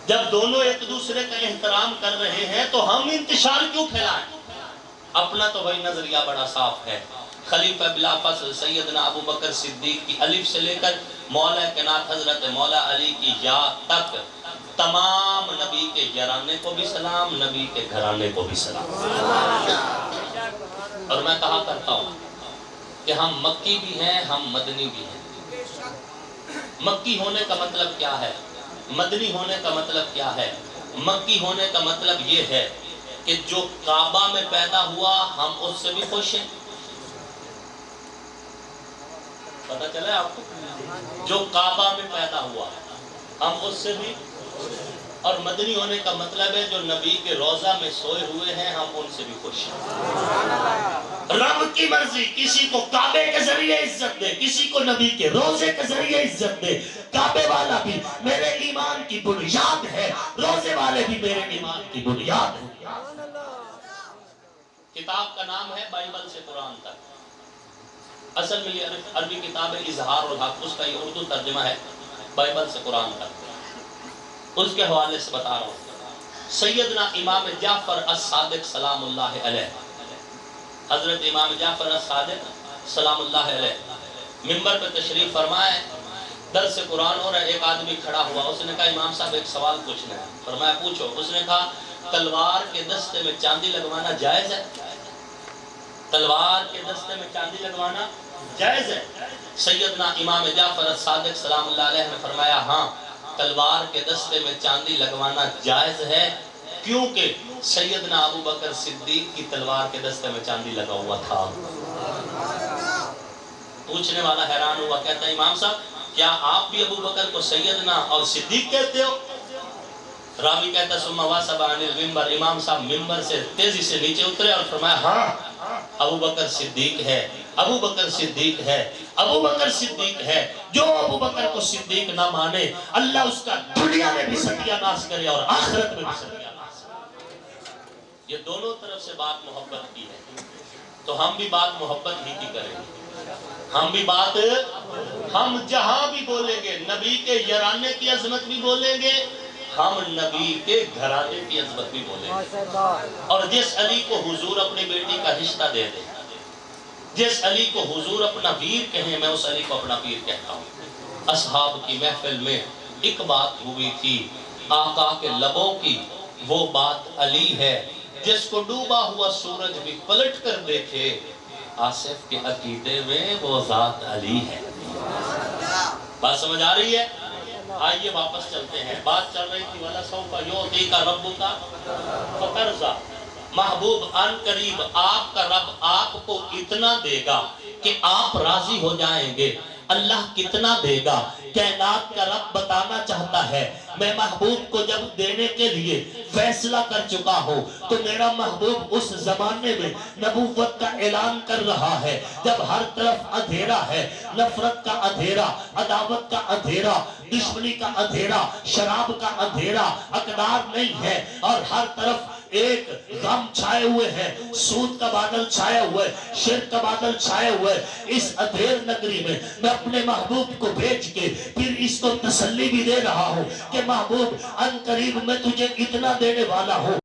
جب دونوں ایک دوسرے کا احترام کر رہے ہیں تو ہم انتشار کیوں پھیلائیں؟ اپنا تو وہی نظریہ بڑا صاف ہے۔ خلیفہ بلا فصل سیدنا ابو بکر صدیق کی الف سے لے کر مولا کائنات حضرت مولا علی کی یا تک تمام نبی کے یارانے کو بھی سلام، نبی کے گھرانے کو بھی سلام۔ اور میں کہا کرتا ہوں کہ ہم مکی بھی ہیں، ہم مدنی بھی ہیں۔ مکی ہونے کا مطلب کیا ہے؟ مدنی ہونے کا مطلب کیا ہے؟ مکی ہونے کا مطلب یہ ہے کہ جو کعبہ میں پیدا ہوا ہم اس سے بھی خوش ہیں، پتہ چلا ہے آپ کو؟ جو کعبہ میں پیدا ہوا ہم اس سے بھی، اور مدنی ہونے کا مطلب ہے جو نبی کے روضہ میں سوئے ہوئے ہیں ہم ان سے بھی خوش ہیں۔ رب کی مرضی کسی کو کعبے کے ذریعے عزت دے، کسی کو نبی کے روضے کے ذریعے عزت دے۔ کعبے والا بھی میرے ایمان کی بنیاد ہے، روضے والے بھی میرے ایمان کی بنیاد ہے۔ کتاب کا نام ہے بائبل سے قرآن تک، اصل میں یہ عربی کتاب ہے اظہار الحق، اس کا یہ اردو ترجمہ ہے بائبل سے قرآن تک۔ اس کے حوالے سے بتا رہا ہوں، سیدنا امام جعفر الصادق سلام اللہ علیہ، حضرت امام جعفر الصادق سلام اللہ علیہ منبر پہ تشریف فرمائے، درس قرآن ہو رہا ہے، ایک آدمی کھڑا ہوا، اس نے کہا امام صاحب ایک سوال پوچھنا ہے۔ فرمایا پوچھو۔ اس نے کہا تلوار کے دستے میں چاندی لگوانا جائز ہے؟ تلوار کے دستے میں چاندی لگوانا جائز ہے؟ سیدنا امام جعفر الصادق سلام اللہ علیہ نے فرمایا ہاں، تلوار کے دستے میں چاندی لگوانا جائز ہے، کیونکہ سیدنا ابو بکر صدیق کی تلوار کے دستے میں چاندی لگا ہوا تھا۔ پوچھنے والا حیران ہوا، کہتا ہے امام صاحب کیا آپ بھی ابو بکر کو سیدنا اور صدیق کہتے ہو؟ راوی کہتا ہے ثم واصب عن المنبر، امام صاحب منبر سے تیزی سے نیچے اترے اور فرمایا ہاں ابو بکر صدیق ہے، ابو بکر صدیق ہے، ابو بکر صدیق ہے۔ جو ابو بکر کو صدیق نہ مانے اللہ اس کا دنیا میں بھی ستیہ ناس کرے اور آخرت میں بھی ستیہ ناس کرے۔ یہ دونوں طرف سے بات محبت کی ہے، تو ہم بھی بات محبت ہی کی کریں گے۔ ہم بھی بات، ہم جہاں بھی بولیں گے نبی کے یارانے کی عظمت بھی بولیں گے، ہم نبی کے گھرانے کی عظمت بھی بولیں، اور جس علی کو حضور اپنی بیٹی کا رشتہ دے دیں، جس علی کو حضور اپنا ویر کہیں، میں اس علی کو اپنا ویر کہتا ہوں۔ اصحاب کی محفل میں ایک بات ہوئی تھی، آقا کے لبوں کی وہ بات علی ہے، جس کو ڈوبا ہوا سورج بھی پلٹ کر دیکھے، آصف کے عقیدے میں وہ ذات علی ہے۔ بات سمجھ آ رہی ہے؟ آئیے واپس چلتے ہیں۔ بات چل رہی تھی وَلَا سَوْفَ يُعْطِيكَ رَبُّكَ فَتَرْضَىٰ، محبوب ان قریب آپ کا رب آپ کو اتنا دے گا کہ آپ راضی ہو جائیں گے۔ اللہ کتنا دے گا؟ کائنات کا رب بتانا چاہتا ہے، میں محبوب کو جب دینے کے لیے فیصلہ کر چکا ہوں تو میرا محبوب اس زمانے میں نبوت کا اعلان کر رہا ہے جب ہر طرف اندھیرا ہے، نفرت کا اندھیرا، عداوت کا اندھیرا، دشمنی کا اندھیرا، شراب کا اندھیرا، اقدار نہیں ہے، اور ہر طرف ایک غم چھائے ہوئے ہیں، سود کا بادل چھائے ہوئے، شرک کا بادل چھائے ہوئے۔ اس اندھیر نگری میں میں اپنے محبوب کو بھیج کے پھر اس کو تسلی بھی دے رہا ہوں کہ محبوب ان قریب میں تجھے اتنا دینے والا ہوں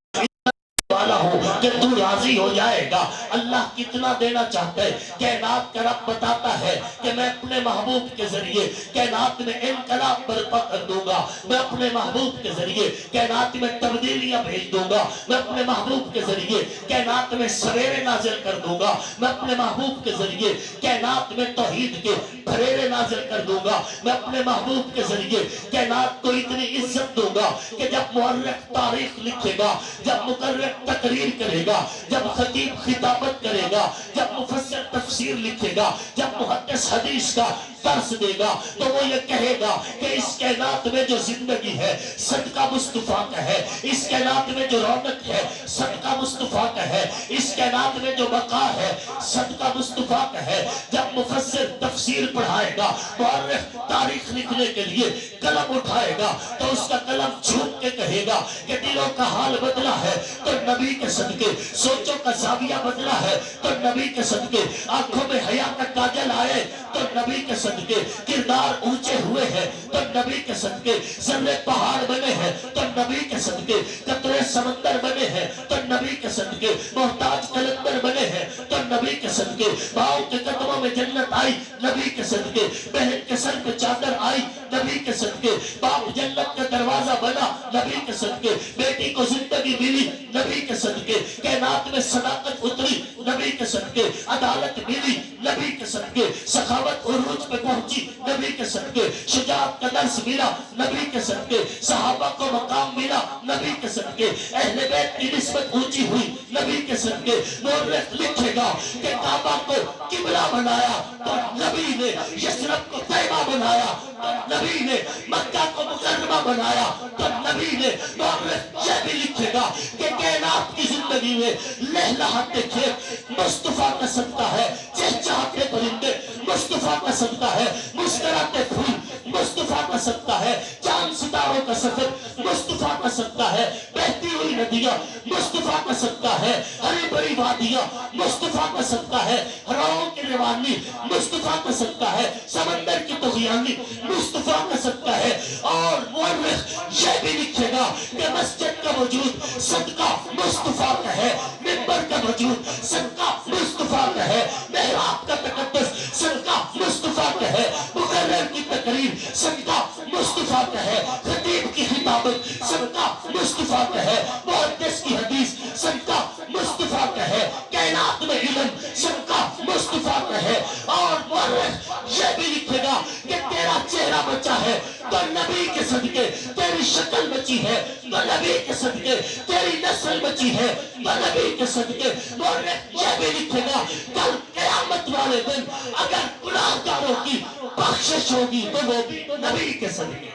کہ تو راضی ہو جائے گا۔ اللہ کتنا دینا چاہتا ہے؟ کائنات کا رب بتاتا ہے کہ میں اپنے محبوب کے ذریعے کائنات میں انقلاب برپا کر دوں گا، میں اپنے محبوب کے ذریعے کائنات میں تبدیلیاں بھیج دوں گا، میں اپنے محبوب کے ذریعے کائنات میں سویرے نازل کر دوں گا، میں اپنے محبوب کے ذریعے کائنات میں توحید کے پھریرے نازل کر دوں گا، میں اپنے محبوب کے ذریعے کائنات کو اتنی عزت دوں گا کہ جب مورخ تاریخ لکھے گا، جب مقرر تقریر کرے گا، جب خطیب خطابت کرے گا، جب مفسر تفسیر لکھے گا، جب محدث حدیث کا درس دے گا، تو وہ یہ کہے گا کہ اس کائنات میں جو زندگی ہے صدقہ مصطفیٰ کا ہے، اس کائنات میں جو رونق ہے صدقہ مصطفیٰ کا ہے، اس کائنات میں جو بقا ہے صدقہ مصطفیٰ کا ہے۔ جب مفسر تفسیر پڑھائے گا، مورخ تاریخ لکھنے کے لیے قلم اٹھائے گا، تو اس کا قلم جھوک کے کہے گا کہ دلوں کا حال بدلا ہے تو نبی کے صدقے، سوچوں کا زاویہ بدلا ہے تو نبی کے صدقے، آنکھوں میں حیا کا کاجل آئے تو نبی کے صدقے، کردار اونچے ہوئے ہیں تو نبی کے صدقے، ذرے پہاڑ بنے ہیں تو نبی کے صدقے، قطرے سمندر بنے ہیں تو نبی کے صدقے، محتاج قلندر بنے ہیں تو نبی کے صدقے، باؤں کے قدموں میں جنت آئی نبی کے صدقے، بہن کے سر پہ چادر آئی نبی کے صدقے، باپ جنت کا دروازہ بنا نبی کے صدقے، بیٹی کو زندگی ملی نبی کے صدقے، کائنات میں صداقت اتری نبی کے صدقے، عدالت ملی نبی کے صدقے، سخاوت عروج پہ پہنچی نبی کے صدقے، شجاعت کا درس ملا نبی کے صدقے، صحابہ کو مقام ملا نبی کے صدقے، اہل بیت کی نسبت اونچی ہوئی نبی کے صدقے۔ مورخ لکھے گا کہ کعبہ کو قبلہ بنایا تو نبی نے، یثرب کو طیبہ بنایا تو نبی نے، مکہ کو مکرمہ بنایا تو نبی نے۔ مورخ یہ بھی لکھے گا کہ کائنات کی زندگی میں لہلہاتے کھیت مصطفیٰ کا صدقہ ہے، چہچہاتے پرندے مصطفیٰ کا صدقہ ہے، مسکراتے پھول مصطفیٰ کا صدقہ ہے، چاند ستاروں کا سفر مصطفیٰ کا صدقہ ہے، بہتی ہوئی ندیاں مصطفیٰ کا صدقہ ہے، ہری بھری وادیاں مصطفیٰ کا صدقہ ہے، ہراؤں کی روانی مصطفیٰ کا صدقہ ہے، سمندر کی طغیانی مصطفیٰ کا صدقہ ہے۔ اور مورخ یہ بھی لکھے گا کہ مسجد کا وجود صدقہ مصطفیٰ کا ہے، منبر کا وجود صدقہ مصطفیٰ کا ہے، محراب کا تقدس صدقہ مصطفیٰ کا ہے، مقرر کی تقریر صدقہ مصطفیٰ کا ہے، خطیب کی خطابت صدقہ مصطفیٰ کا ہے، محدث کی حدیث صدقہ مصطفیٰ کا ہے، کائنات میں علم صدقہ مصطفیٰ کا ہے۔ اور مورخ یہ بھی لکھے گا کہ تیرا چہرہ بچا ہے تو نبی کے صدقے، تیری شکل بچی ہے تو نبی کے صدقے، تیری نسل بچی ہے تو نبی کے صدقے۔ مورخ یہ بھی لکھے گا کل قیامت والے دن اگر گناہگاروں کی بخشش ہوگی تو وہ بھی نبی کے صدقے۔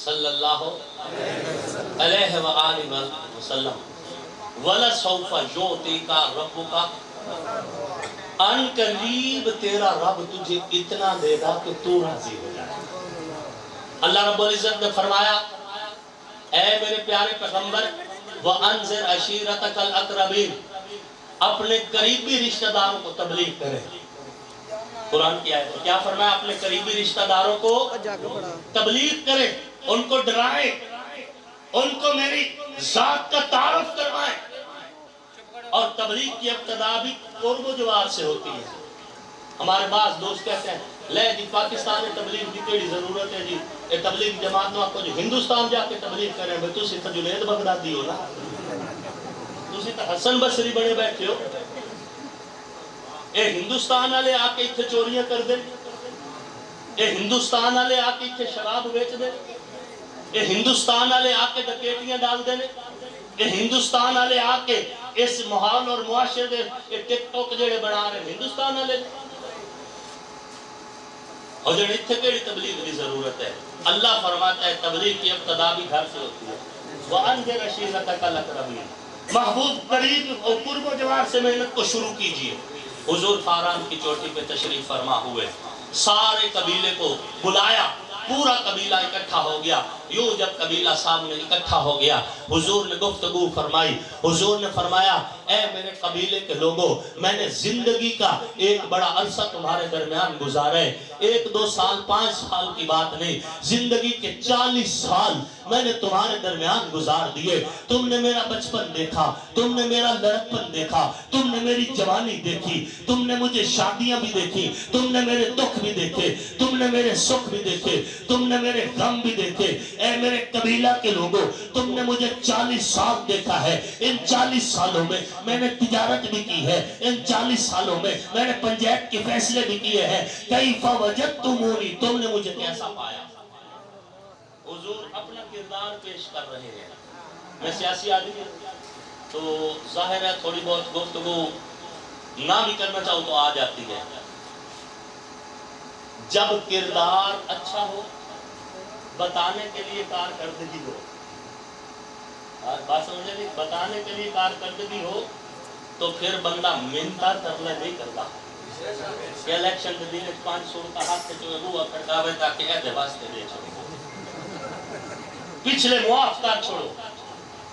صلی اللہ علیہ وآلہ وسلم وَلَسَوْفَ يُعْطِيكَ رَبُّكَ ان قریب تیرا رب تجھے اتنا دے گا کہ تو راضی ہو جائے. اللہ رب العزت نے فرمایا اے میرے پیارے پیغمبر وَأَنذِرْ عَشِيرَتَكَ الْأَقْرَبِينَ، اپنے قریبی رشتہ داروں کو تبلیغ کرے. قرآن کی آیت کیا فرمایا؟ اپنے قریبی رشتہ داروں کو تبلیغ کرے، ان کو ڈرائے، ان کو میری ذات کا تعارف کروائے. اور تبلیغ کی ابتدا بھی قرب و جوار سے ہوتی ہے. ہمارے بعض دوست کہتے ہیں لے جی پاکستان میں تبلیغ کی کیڑی ضرورت ہے جی، یہ تبلیغ جماعت نو آپ کو جو ہندوستان جا کے تبلیغ کریں بھئی تسی تو جنید بغدادی ہو نا، تسی تو حسن بصری بنے بیٹھے ہو. اے ہندوستان والے آ کے اتنے چوریاں کر دیں، اے ہندوستان والے آ کے اتنے شراب بیچ دیں، اے ہندوستان والے آ کے ڈکیٹیاں ڈال دیں، اے ہندوستان والے آ کے اس ماحول اور معاشرے دے ٹک ٹاک جڑے بنا رہے ہیں ہندوستان والے. اور جو اتنے کیڑی تبلیغ کی ضرورت ہے؟ اللہ فرماتا ہے تبلیغ کی ابتدا بھی گھر سے ہوتی ہے. وَأَنذِرْ عَشِيرَتَكَ الْأَقْرَبِينَ، محبوب قریب اور قرب و جوار سے محنت کو شروع کیجئے. حضور فاران کی چوٹی پہ تشریف فرما ہوئے، سارے قبیلے کو بلایا، پورا قبیلہ اکٹھا ہو گیا. یوں جب قبیلہ سامنے اکٹھا ہو گیا حضور نے گفتگو فرمائی. حضور نے فرمایا اے میرے قبیلے کے لوگوں، میں نے زندگی کا ایک بڑا عرصہ تمہارے درمیان گزارا ہے. 1 2 سال 5 سال کی بات نہیں، زندگی کے 40 سال میں نے تمہارے درمیان گزار دیے. تم نے میرا بچپن دیکھا، تم نے میرا لڑکپن دیکھا، تم نے میری جوانی دیکھی، تم نے مجھے شادیاں بھی دیکھی، تم نے میرے دکھ بھی دیکھے، تم نے میرے سکھ بھی دیکھے، تم نے میرے غم بھی دیکھے. اے میرے قبیلہ کے لوگوں، تم نے مجھے 40 سال دیکھا ہے. ان 40 سالوں میں نے تجارت بھی کی ہے، ان 40 سالوں میں نے پنجاب کے فیصلے بھی کیے ہیں. کیف وجدتمونی، تم نے مجھے کیسا پایا؟ حضور اپنا کردار پیش کر رہے ہیں. میں سیاسی آدمی ہوں تو ظاہر ہے تھوڑی بہت گفتگو نہ بھی کرنا چاہوں تو آ جاتی ہے. جب کردار اچھا ہو، بتانے کے لیے کارکردگی ہو، بات سمجھے نہیں، بتانے کے لیے کارکردگی ہو تو پھر بندہ منتا ترلے نہیں کرتا کہ الیکشن کے دن 500 کا ہاتھ سے جو ہوا کھڑکاوے تاکہ ایدے واسطے دے چھوڑو، پچھلے معاف کر چھوڑو،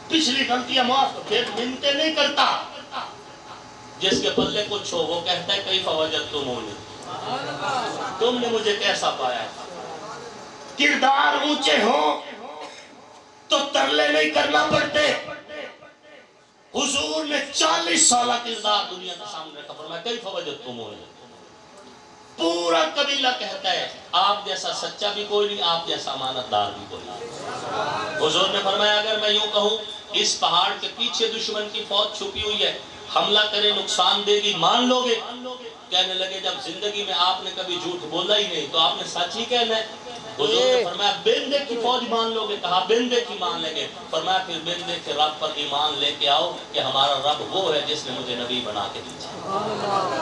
پچھلی غلطیاں معاف کر، پھر منتے نہیں کرتا. جس کے پلے کچھ ہو وہ کہتا ہے کیف وجدتمونی، تم نے مجھے کیسا پایا. کردار اونچے ہوں تو ترلے نہیں کرنا پڑتے. حضور نے 40 سالہ کردار دنیا کے سامنے رکھا، فرمایا کیف وجدتمونی. پورا قبیلہ کہتا ہے آپ جیسا سچا بھی کوئی نہیں، آپ جیسا امانتدار بھی کوئی نہیں. حضور نے فرمایا اگر میں یوں کہوں اس پہاڑ کے پیچھے دشمن کی فوج چھپی ہوئی ہے، حملہ کرے نقصان دے گی، مان لو گے؟ کہنے لگے جب زندگی میں آپ نے کبھی جھوٹ بولا ہی نہیں تو آپ نے سچ ہی کہنا ہے. حضور نے فرمایا بندے کی فوج مان لو گے؟ کہا بندے کی مان لیں گے. فرمایا پھر بندے کے رب پر ایمان لے کے آؤ کہ ہمارا رب وہ ہے جس نے مجھے نبی بنا کے بھیجا.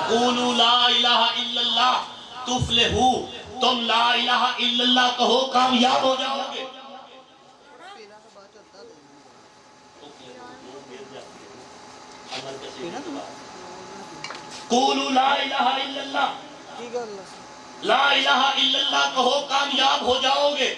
قولوا لا الہ الا اللہ تفلحوا، تم لا الہ الا اللہ کہو کامیاب ہو جاؤ گے. قولوا لا الہ الا اللہ، لا الہ الا اللہ کہو کامیاب ہو جاؤ گے.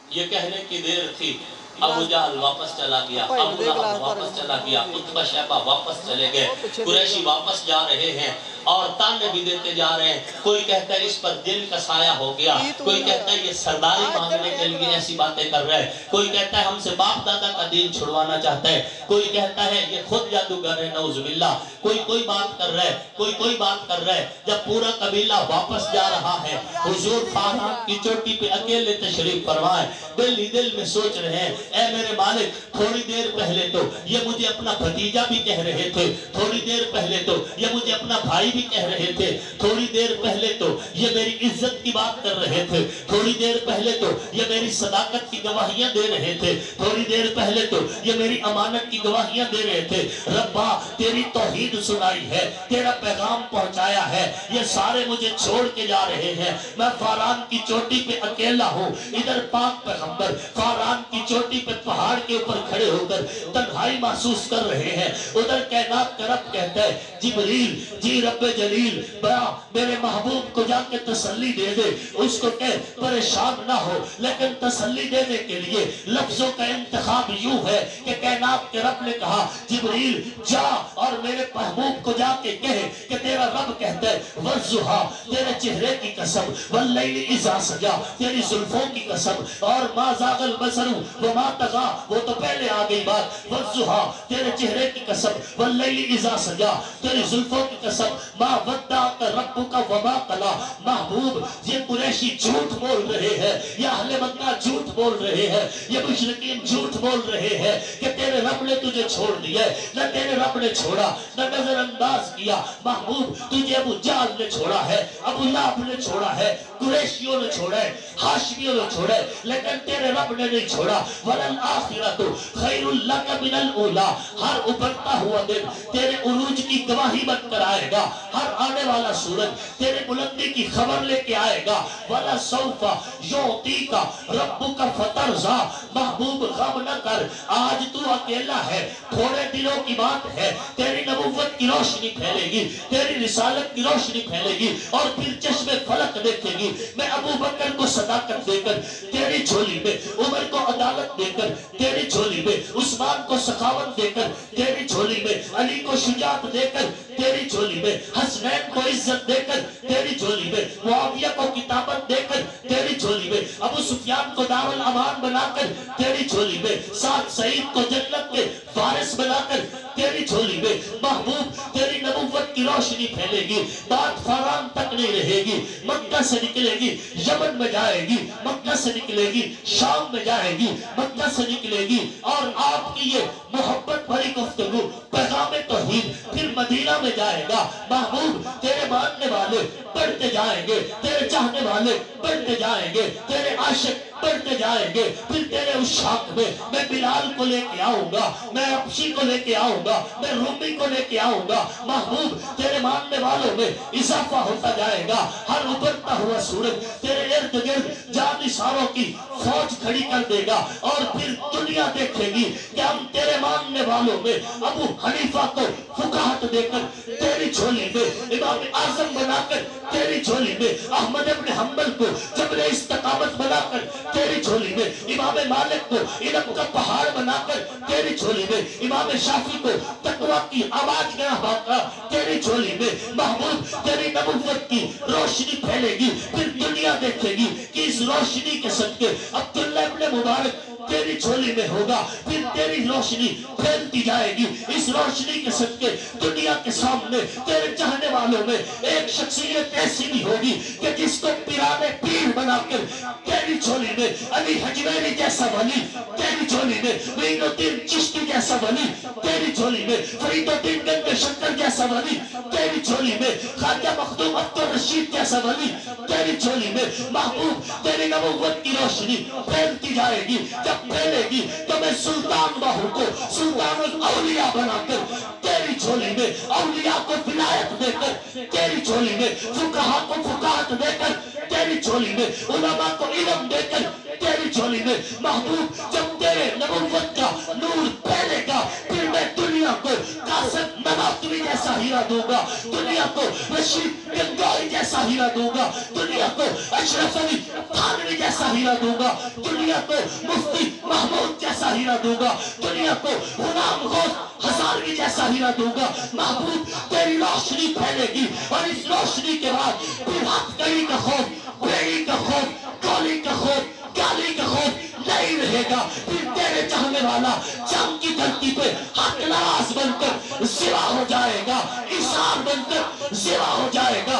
یہ کہنے کی دیر تھی ابو جہل واپس چلا گیا، ابو لہب واپس چلا گیا، عتبہ شیبہ واپس چلے گئے، قریشی واپس جا رہے ہیں اور تانے بھی دیتے جا رہے ہیں. کوئی کہتا ہے اس پر دل کا سایہ ہو گیا، کوئی کہتا ہے یہ سرداری مانگنے کے لیے ایسی باتیں کر رہا ہے، کوئی کہتا ہے ہم سے باپ دادا کا دین چھڑوانا چاہتا ہے، کوئی کہتا ہے یہ خود جادوگر ہے نعوذ باللہ، کوئی بات کر رہا ہے، کوئی بات کر رہا ہے. جب پورا قبیلہ واپس جا رہا ہے حضور فاران کی چوٹی پہ اکیلے تشریف فرمائے، دل ہی دل میں سوچ رہے ہیں اے میرے مالک تھوڑی دیر پہلے تو یہ مجھے اپنا بھتیجا بھی کہہ رہے تھے، تھوڑی دیر پہلے تو یہ مجھے اپنا بھائی بھی کہہ رہے تھے تھوڑی دیر پہلے تو یہ میری عزت کی بات کر رہے تھے, تھوڑی دیر پہلے تو یہ میری صداقت کی گواہیاں دے رہے تھے, تھوڑی دیر پہلے تو یہ میری امانت کی گواہیاں دے رہے تھے. ربا تیری توحید سنائی ہے, تیرا پیغام پہنچایا ہے, یہ سارے مجھے چھوڑ کے جا رہے ہیں. میں فاران کی چوٹی پہ اکیلا ہوں, ادھر پاک پیغمبر فاران کی چوٹی پہ پہاڑ کے اوپر کھڑے ہو کر تنہائی محسوس کر رہے ہیں. ادھر کائنات کا رب کہتا ہے جبریل جی رب جلیل بڑا میرے محبوب کو جا کے تسلی دے دے, اس کو کہ پریشان نہ ہو. لیکن تسلی دینے کے لیے لفظوں کا انتخاب یوں ہے کہ کائنات کے رب نے کہا جبریل جا اور میرے محبوب کو جا کے کہے کہ تیرا رب کہتا ہے والضحیٰ تیرے چہرے کی قسم, واللیل اذا سجا تیری زلفوں کی قسم, اور ما زاغ البصر وما طغی وہ تو پہلے آ گئی بات, والضحیٰ تیرے چہرے کی قسم, واللیل اذا سجا تیری زلفوں کی قسم, ما ودعک ربک وما قلی. محبوب یہ قریشی جھوٹ بول رہے ہیں, یہ اہل مکہ جھوٹ بول رہے ہیں, یہ مشرکین جھوٹ بول رہے ہیں کہ تیرے رب نے تجھے چھوڑ دیا ہے. نہ تیرے رب نے چھوڑا, نہ نظر انداز کیا. محبوب تجھے ابو جہل نے چھوڑا ہے, ابو لہب نے چھوڑا ہے, قریشیوں نے چھوڑا ہے, ہاشمیوں نے چھوڑا ہے, لیکن تیرے رب نے نہیں چھوڑا. وَلَلْآخِرَةُ خَيْرٌ لَكَ مِنَ الْأُولَىٰ ہر ابھرتا ہوا دن تیرے عروج کی گواہی بن کر آئے گا, ہر آنے والا سورج تیرے بلندی کی خبر لے کے آئے گا. وَلَسَوْفَ يُعْطِيكَ رَبُّكَ فَتَرْضَىٰ محبوب غم نہ کر, آج تو اکیلا ہے, تھوڑے دنوں کی بات ہے, تیری نبوت کی روشنی پھیلے گی, تیری رسالت کی روشنی پھیلے گی, اور پھر چشم فلک دیکھے گی. میں ابو بکر کو صداقت دے کر تیری جھولی میں, عمر کو عدالت دے کر تیری جھولی میں, عثمان کو سخاوت دے کر تیری جھولی میں, علی کو شجاعت دے کر تیری جھولی میں, حسنین کو عزت دے کر تیری جھولی میں, معاویہ کو کتابت دے کر تیری جھولی میں, ابو سفیان کو دار الامان بنا کر تیری جھولی میں, سعد سعید کو جنت کے وارث بنا کر تیری جھولی میں. محبوب تیری نبوت کی روشنی پھیلے گی, بات فاران تک نہیں رہے گی, مکہ سے نکلے گی یمن میں جائے گی, مکہ سے نکلے گی شام میں جائے گی, مکہ سے نکلے گی, اور آپ کی یہ محبت بھری گفتگو پیغام توحید پھر مدینہ میں جائے گا. محبوب تیرے ماننے والے بڑھتے جائیں گے, تیرے چاہنے والے بڑھتے جائیں گے, تیرے عاشق بڑھتے جائیں گے. پھر تیرے اس شاق میں میں بلال کو لے کے آؤں گا, میں ابشی کو لے کے آؤں گا, میں رومی کو لے کے آؤں گا. محبوب تیرے ماننے والوں میں اضافہ ہوتا جائے گا, ہر ابھرتا ہوا سورج تیرے ارد گرد جانثاروں کی فوج کھڑی کر دے گا, اور پھر دنیا دیکھے گی کہ ہم تیرے ماننے والوں میں ابو حنیفہ کو فقاہت دے کر تیری جھولی میں, امام اعظم بنا کر تیری جھولی میں, احمد ابن حنبل کو جبل استقامت بنا کر تیری جھولی میں, امام مالک کو علم کا پہاڑ بنا کر تیری جھولی میں, امام شافعی کو تقویٰ کی آواز گاہ تیری جھولی میں. محبوب تیری نبوت کی روشنی پھیلے گی, پھر دنیا دیکھے گی کہ اس روشنی کے صدقے عبداللہ ابن مبارک تیری جھولی میں ہوگا. پھر تیری روشنی پھیلتی جائے گی, اس روشنی کے صدقے دنیا کے سامنے تیرے چاہنے والوں میں ایک شخصیت ایسی بھی ہوگی کہ جس کو پیرانے پیر بنا کر تیری جھولی میں, علی حجویری جیسا ولی تیری جھولی میں, معین الدین چشتی جیسا ولی تیری جھولی میں, فرید الدین گنگ شکر جیسا ولی تیری جھولی میں, خواجہ مخدوم عبدالرشید جیسا ولی تیری جھولی میں. محبوب تیری نبوت کی روشنی پھیلتی جائے گی, جب پھیلے گی تو میں سلطان باہو کو سلطان الاولیاء بنا کر تیری جھولی میں, اولیاء کو ولایت دے کر تیری جھولی میں, فقہاء کو فقاہت دے کر تیری جھولی میں, علماء کو علم دے کر تیری جھولی میں. محبوب جب تیرے نبوت کا نور پھیلے گا, پھر میں دنیا کو قاسم نواتوی جیسا ہیرا دوں گا, دنیا کو رشید گنگوئی جیسا ہیرا دوں گا, دنیا کو اشرف علی تھانوی جیسا ہیرا دوں گا, دنیا کو مفتی محمود جیسا ہیرا دوں گا, دنیا کو غلام غوث ہزاروی جیسا ہیرا دوں گا. محبوب تیری روشنی پھیلے گی, اور اس روشنی کے بعد پھر ہاتھ کڑی کا خوف, بیڑی کا خوف, گولی کا خوف, گالی کا خوف نہیں رہے گا. پھر تیرے چاہنے والا جنگ کی دھرتی پہ حق نواز بن کر زیبا ہو جائے گا, عیسار بن کر زیبا ہو جائے گا,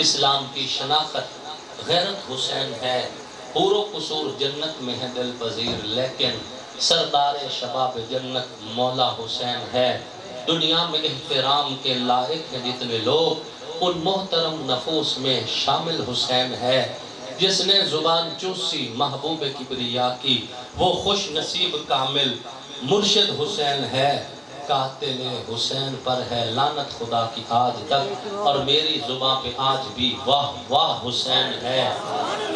اسلام کی شناخت غیرت حسین ہے، حور و قصور جنت میں ہے دل پذیر، لیکن سردار شباب جنت مولا حسین ہے۔ دنیا میں احترام کے لائق ہیں جتنے لوگ، ان محترم نفوس میں شامل حسین ہے۔ جس نے زبان چوسی محبوب کبریا کی، وہ خوش نصیب کامل مرشد حسین ہے۔ قاتل حسین پر ہے لعنت خدا کی آج تک، اور میری زبان پہ آج بھی واہ واہ حسین ہے۔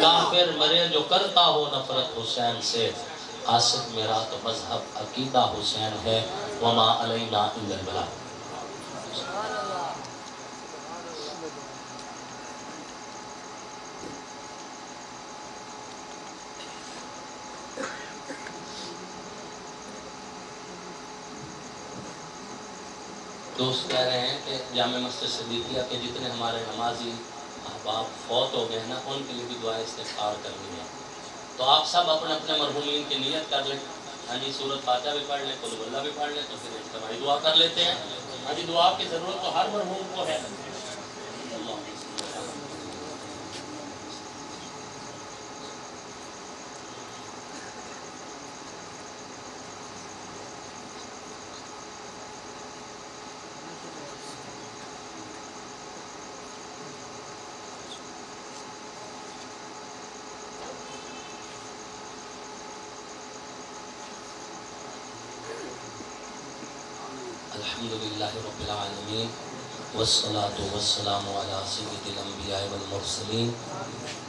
کافر مرے جو کرتا ہو نفرت حسین سے، عاشق میرا تو مذہب عقیدہ حسین ہے۔ وما علینا الا البلاغ۔ دوست کہہ رہے ہیں کہ جامع مسجد صدیقیہ کے جتنے ہمارے نمازی احباب فوت ہو گئے ہیں نا، ان کے لیے بھی دعائیں استغفار کرنی ہے۔ تو آپ سب اپنے اپنے مرحومین کی نیت کر لیں۔ ہاں جی، سورۃ فاتحہ بھی پڑھ لیں، قل ہو اللہ بھی پڑھ لیں، تو پھر اجتماعی دعا کر لیتے ہیں۔ ہاں جی، دعا کی ضرورت تو ہر مرحوم کو ہے۔ الحمدللہ رب العالمین، والصلاة والسلام علی سید الانبیاء والمرسلین،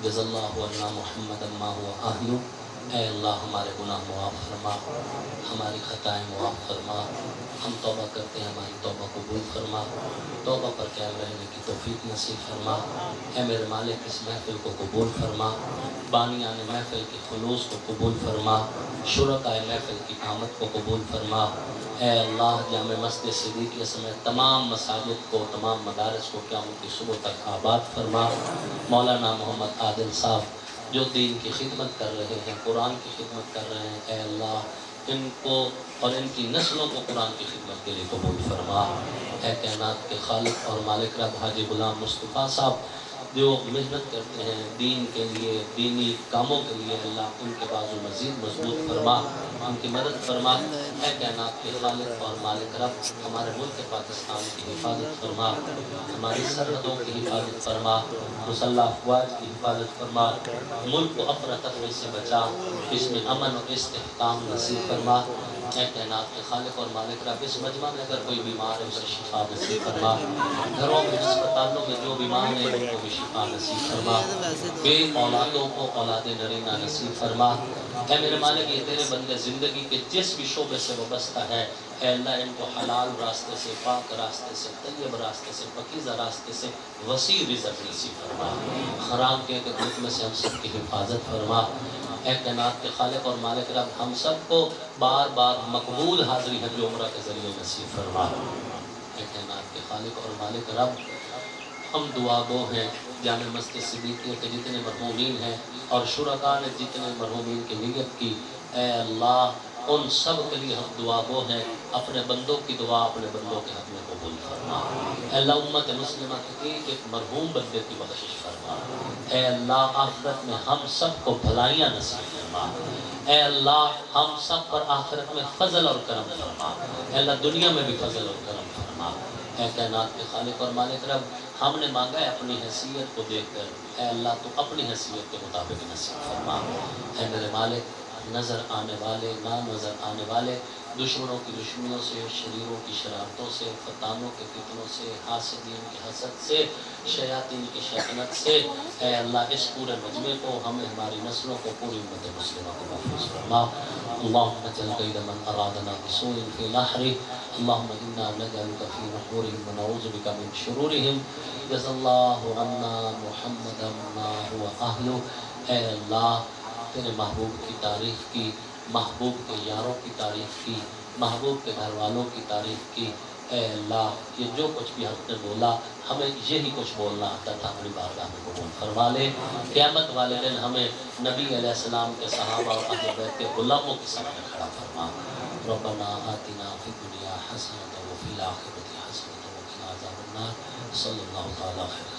جزا اللہ عنا محمد ما هو اہلہ۔ اے اللہ ہمارے گناہ معاف فرما، ہماری خطائیں معاف فرما، ہم توبہ کرتے ہیں، ہماری توبہ قبول فرما، توبہ پر قائم رہنے کی توفیق نصیب فرما۔ اے میرے مالک اس محفل کو قبول فرما، بانیان محفل کی خلوص کو قبول فرما، شرکائے محفل کی آمد کو قبول فرما۔ اے اللہ جامع مسجد صدیقیہ سمیت تمام مساجد کو، تمام مدارس کو قیامت کی صبح تک آباد فرما۔ مولانا محمد عادل صاحب جو دین کی خدمت کر رہے ہیں، قرآن کی خدمت کر رہے ہیں، اے اللہ ان کو اور ان کی نسلوں کو قرآن کی خدمت کے لیے قبول فرما۔ اے کائنات کے خالق اور مالک رب حاجی غلام مصطفیٰ صاحب جو محنت کرتے ہیں دین کے لیے، دینی کاموں کے لیے، اللہ ان کے بازو مزید مضبوط فرما، ان کی مدد فرما۔ اے کائنات کے خالق اور مالک رب ہمارے ملک پاکستان کی حفاظت فرما، ہماری سرحدوں کی حفاظت فرما، مسلح افواج کی حفاظت فرما، ملک کو افراتفری سے بچا، اس میں امن اور استحکام نصیب فرما۔ اے کائنات کے خالق اور مالک رب اس مجمع میں اگر کوئی بیمار ہے اسے شفا نصیب فرما، گھروں میں ہسپتالوں میں جو بیمار ہیں ان کو بھی شفا نصیب فرما، بے اولادوں کو اولاد نرینہ نصیب فرما۔ اے میرے مالک یہ تیرے بندے زندگی کے جس بھی شعبے سے وابستہ ہے، اے اللہ ان کو حلال راستے سے، پاک راستے سے، طیب راستے سے، پاکیزہ راستے سے وسیع رزق نصیب فرما، حرام کے دھوپ میں سے ہم سب کی حفاظت فرما۔ اے کائنات کے خالق اور مالک رب ہم سب کو بار بار مقبول حاضری حج عمرہ کے ذریعے نصیب فرما۔ اے کائنات کے خالق اور مالک رب ہم دعا گو ہیں، جامع مسجد صدیقیہ کے جتنے مرحومین ہیں اور شرکاء نے جتنے مرحومین کی نیت کی، اے اللہ ان سب کے لیے ہم دعا گو ہیں، اپنے بندوں کی دعا اپنے بندوں کے حق میں قبول فرما۔ اے اللہ امت مسلمہ کے ایک مرحوم بندے کی بخشش فرما۔ اے اللہ آخرت میں ہم سب کو بھلائیاں نصیب فرما۔ اے اللہ ہم سب پر آخرت میں فضل اور کرم فرما۔ اے اللہ دنیا میں بھی فضل اور کرم فرما۔ اے کائنات کے خالق اور مالک رب ہم نے مانگا ہے اپنی حیثیت کو دیکھ کر، اے اللہ تو اپنی حیثیت کے مطابق نصیب فرما۔ اے میرے مالک نظر آنے والے، نہ نظر آنے والے دشمنوں کی دشمنیوں سے، شریروں کی شرارتوں سے، فتانوں کے فتنوں سے، حاسدین کی حسد سے، شیاطین کی شیطنت سے، اے اللہ اس پورے مجمع کو، ہمیں ہماری نسلوں کو، پوری امت مسلمہ کو محفوظ فرما۔ اللہم اجعل کید من ارادنا بسوء فی نحرہ، اللہم انا نجعلک فی نحورہم ونعوذ بک من شرورہم، جزا اللہ عنا محمدا ما هو اہلہ۔ اے اللہ تیرے محبوب کی تعریف کی، محبوب کے یاروں کی تعریف کی، محبوب کے گھر والوں کی تعریف کی، اے اللہ یہ جو کچھ بھی ہم نے بولا ہمیں یہی کچھ بولنا آتا تھا، اپنی بارگاہ میں قبول فرما لے۔ قیامت والے دن ہمیں نبی علیہ السلام کے صحابہ اور اہل بیت کے غلاموں کے سامنے کھڑا فرما۔ ربنا آتنا فی الدنیا حسنۃ وفی الآخرۃ حسنۃ وقنا عذاب النار، صلی اللہ تعالی خیر۔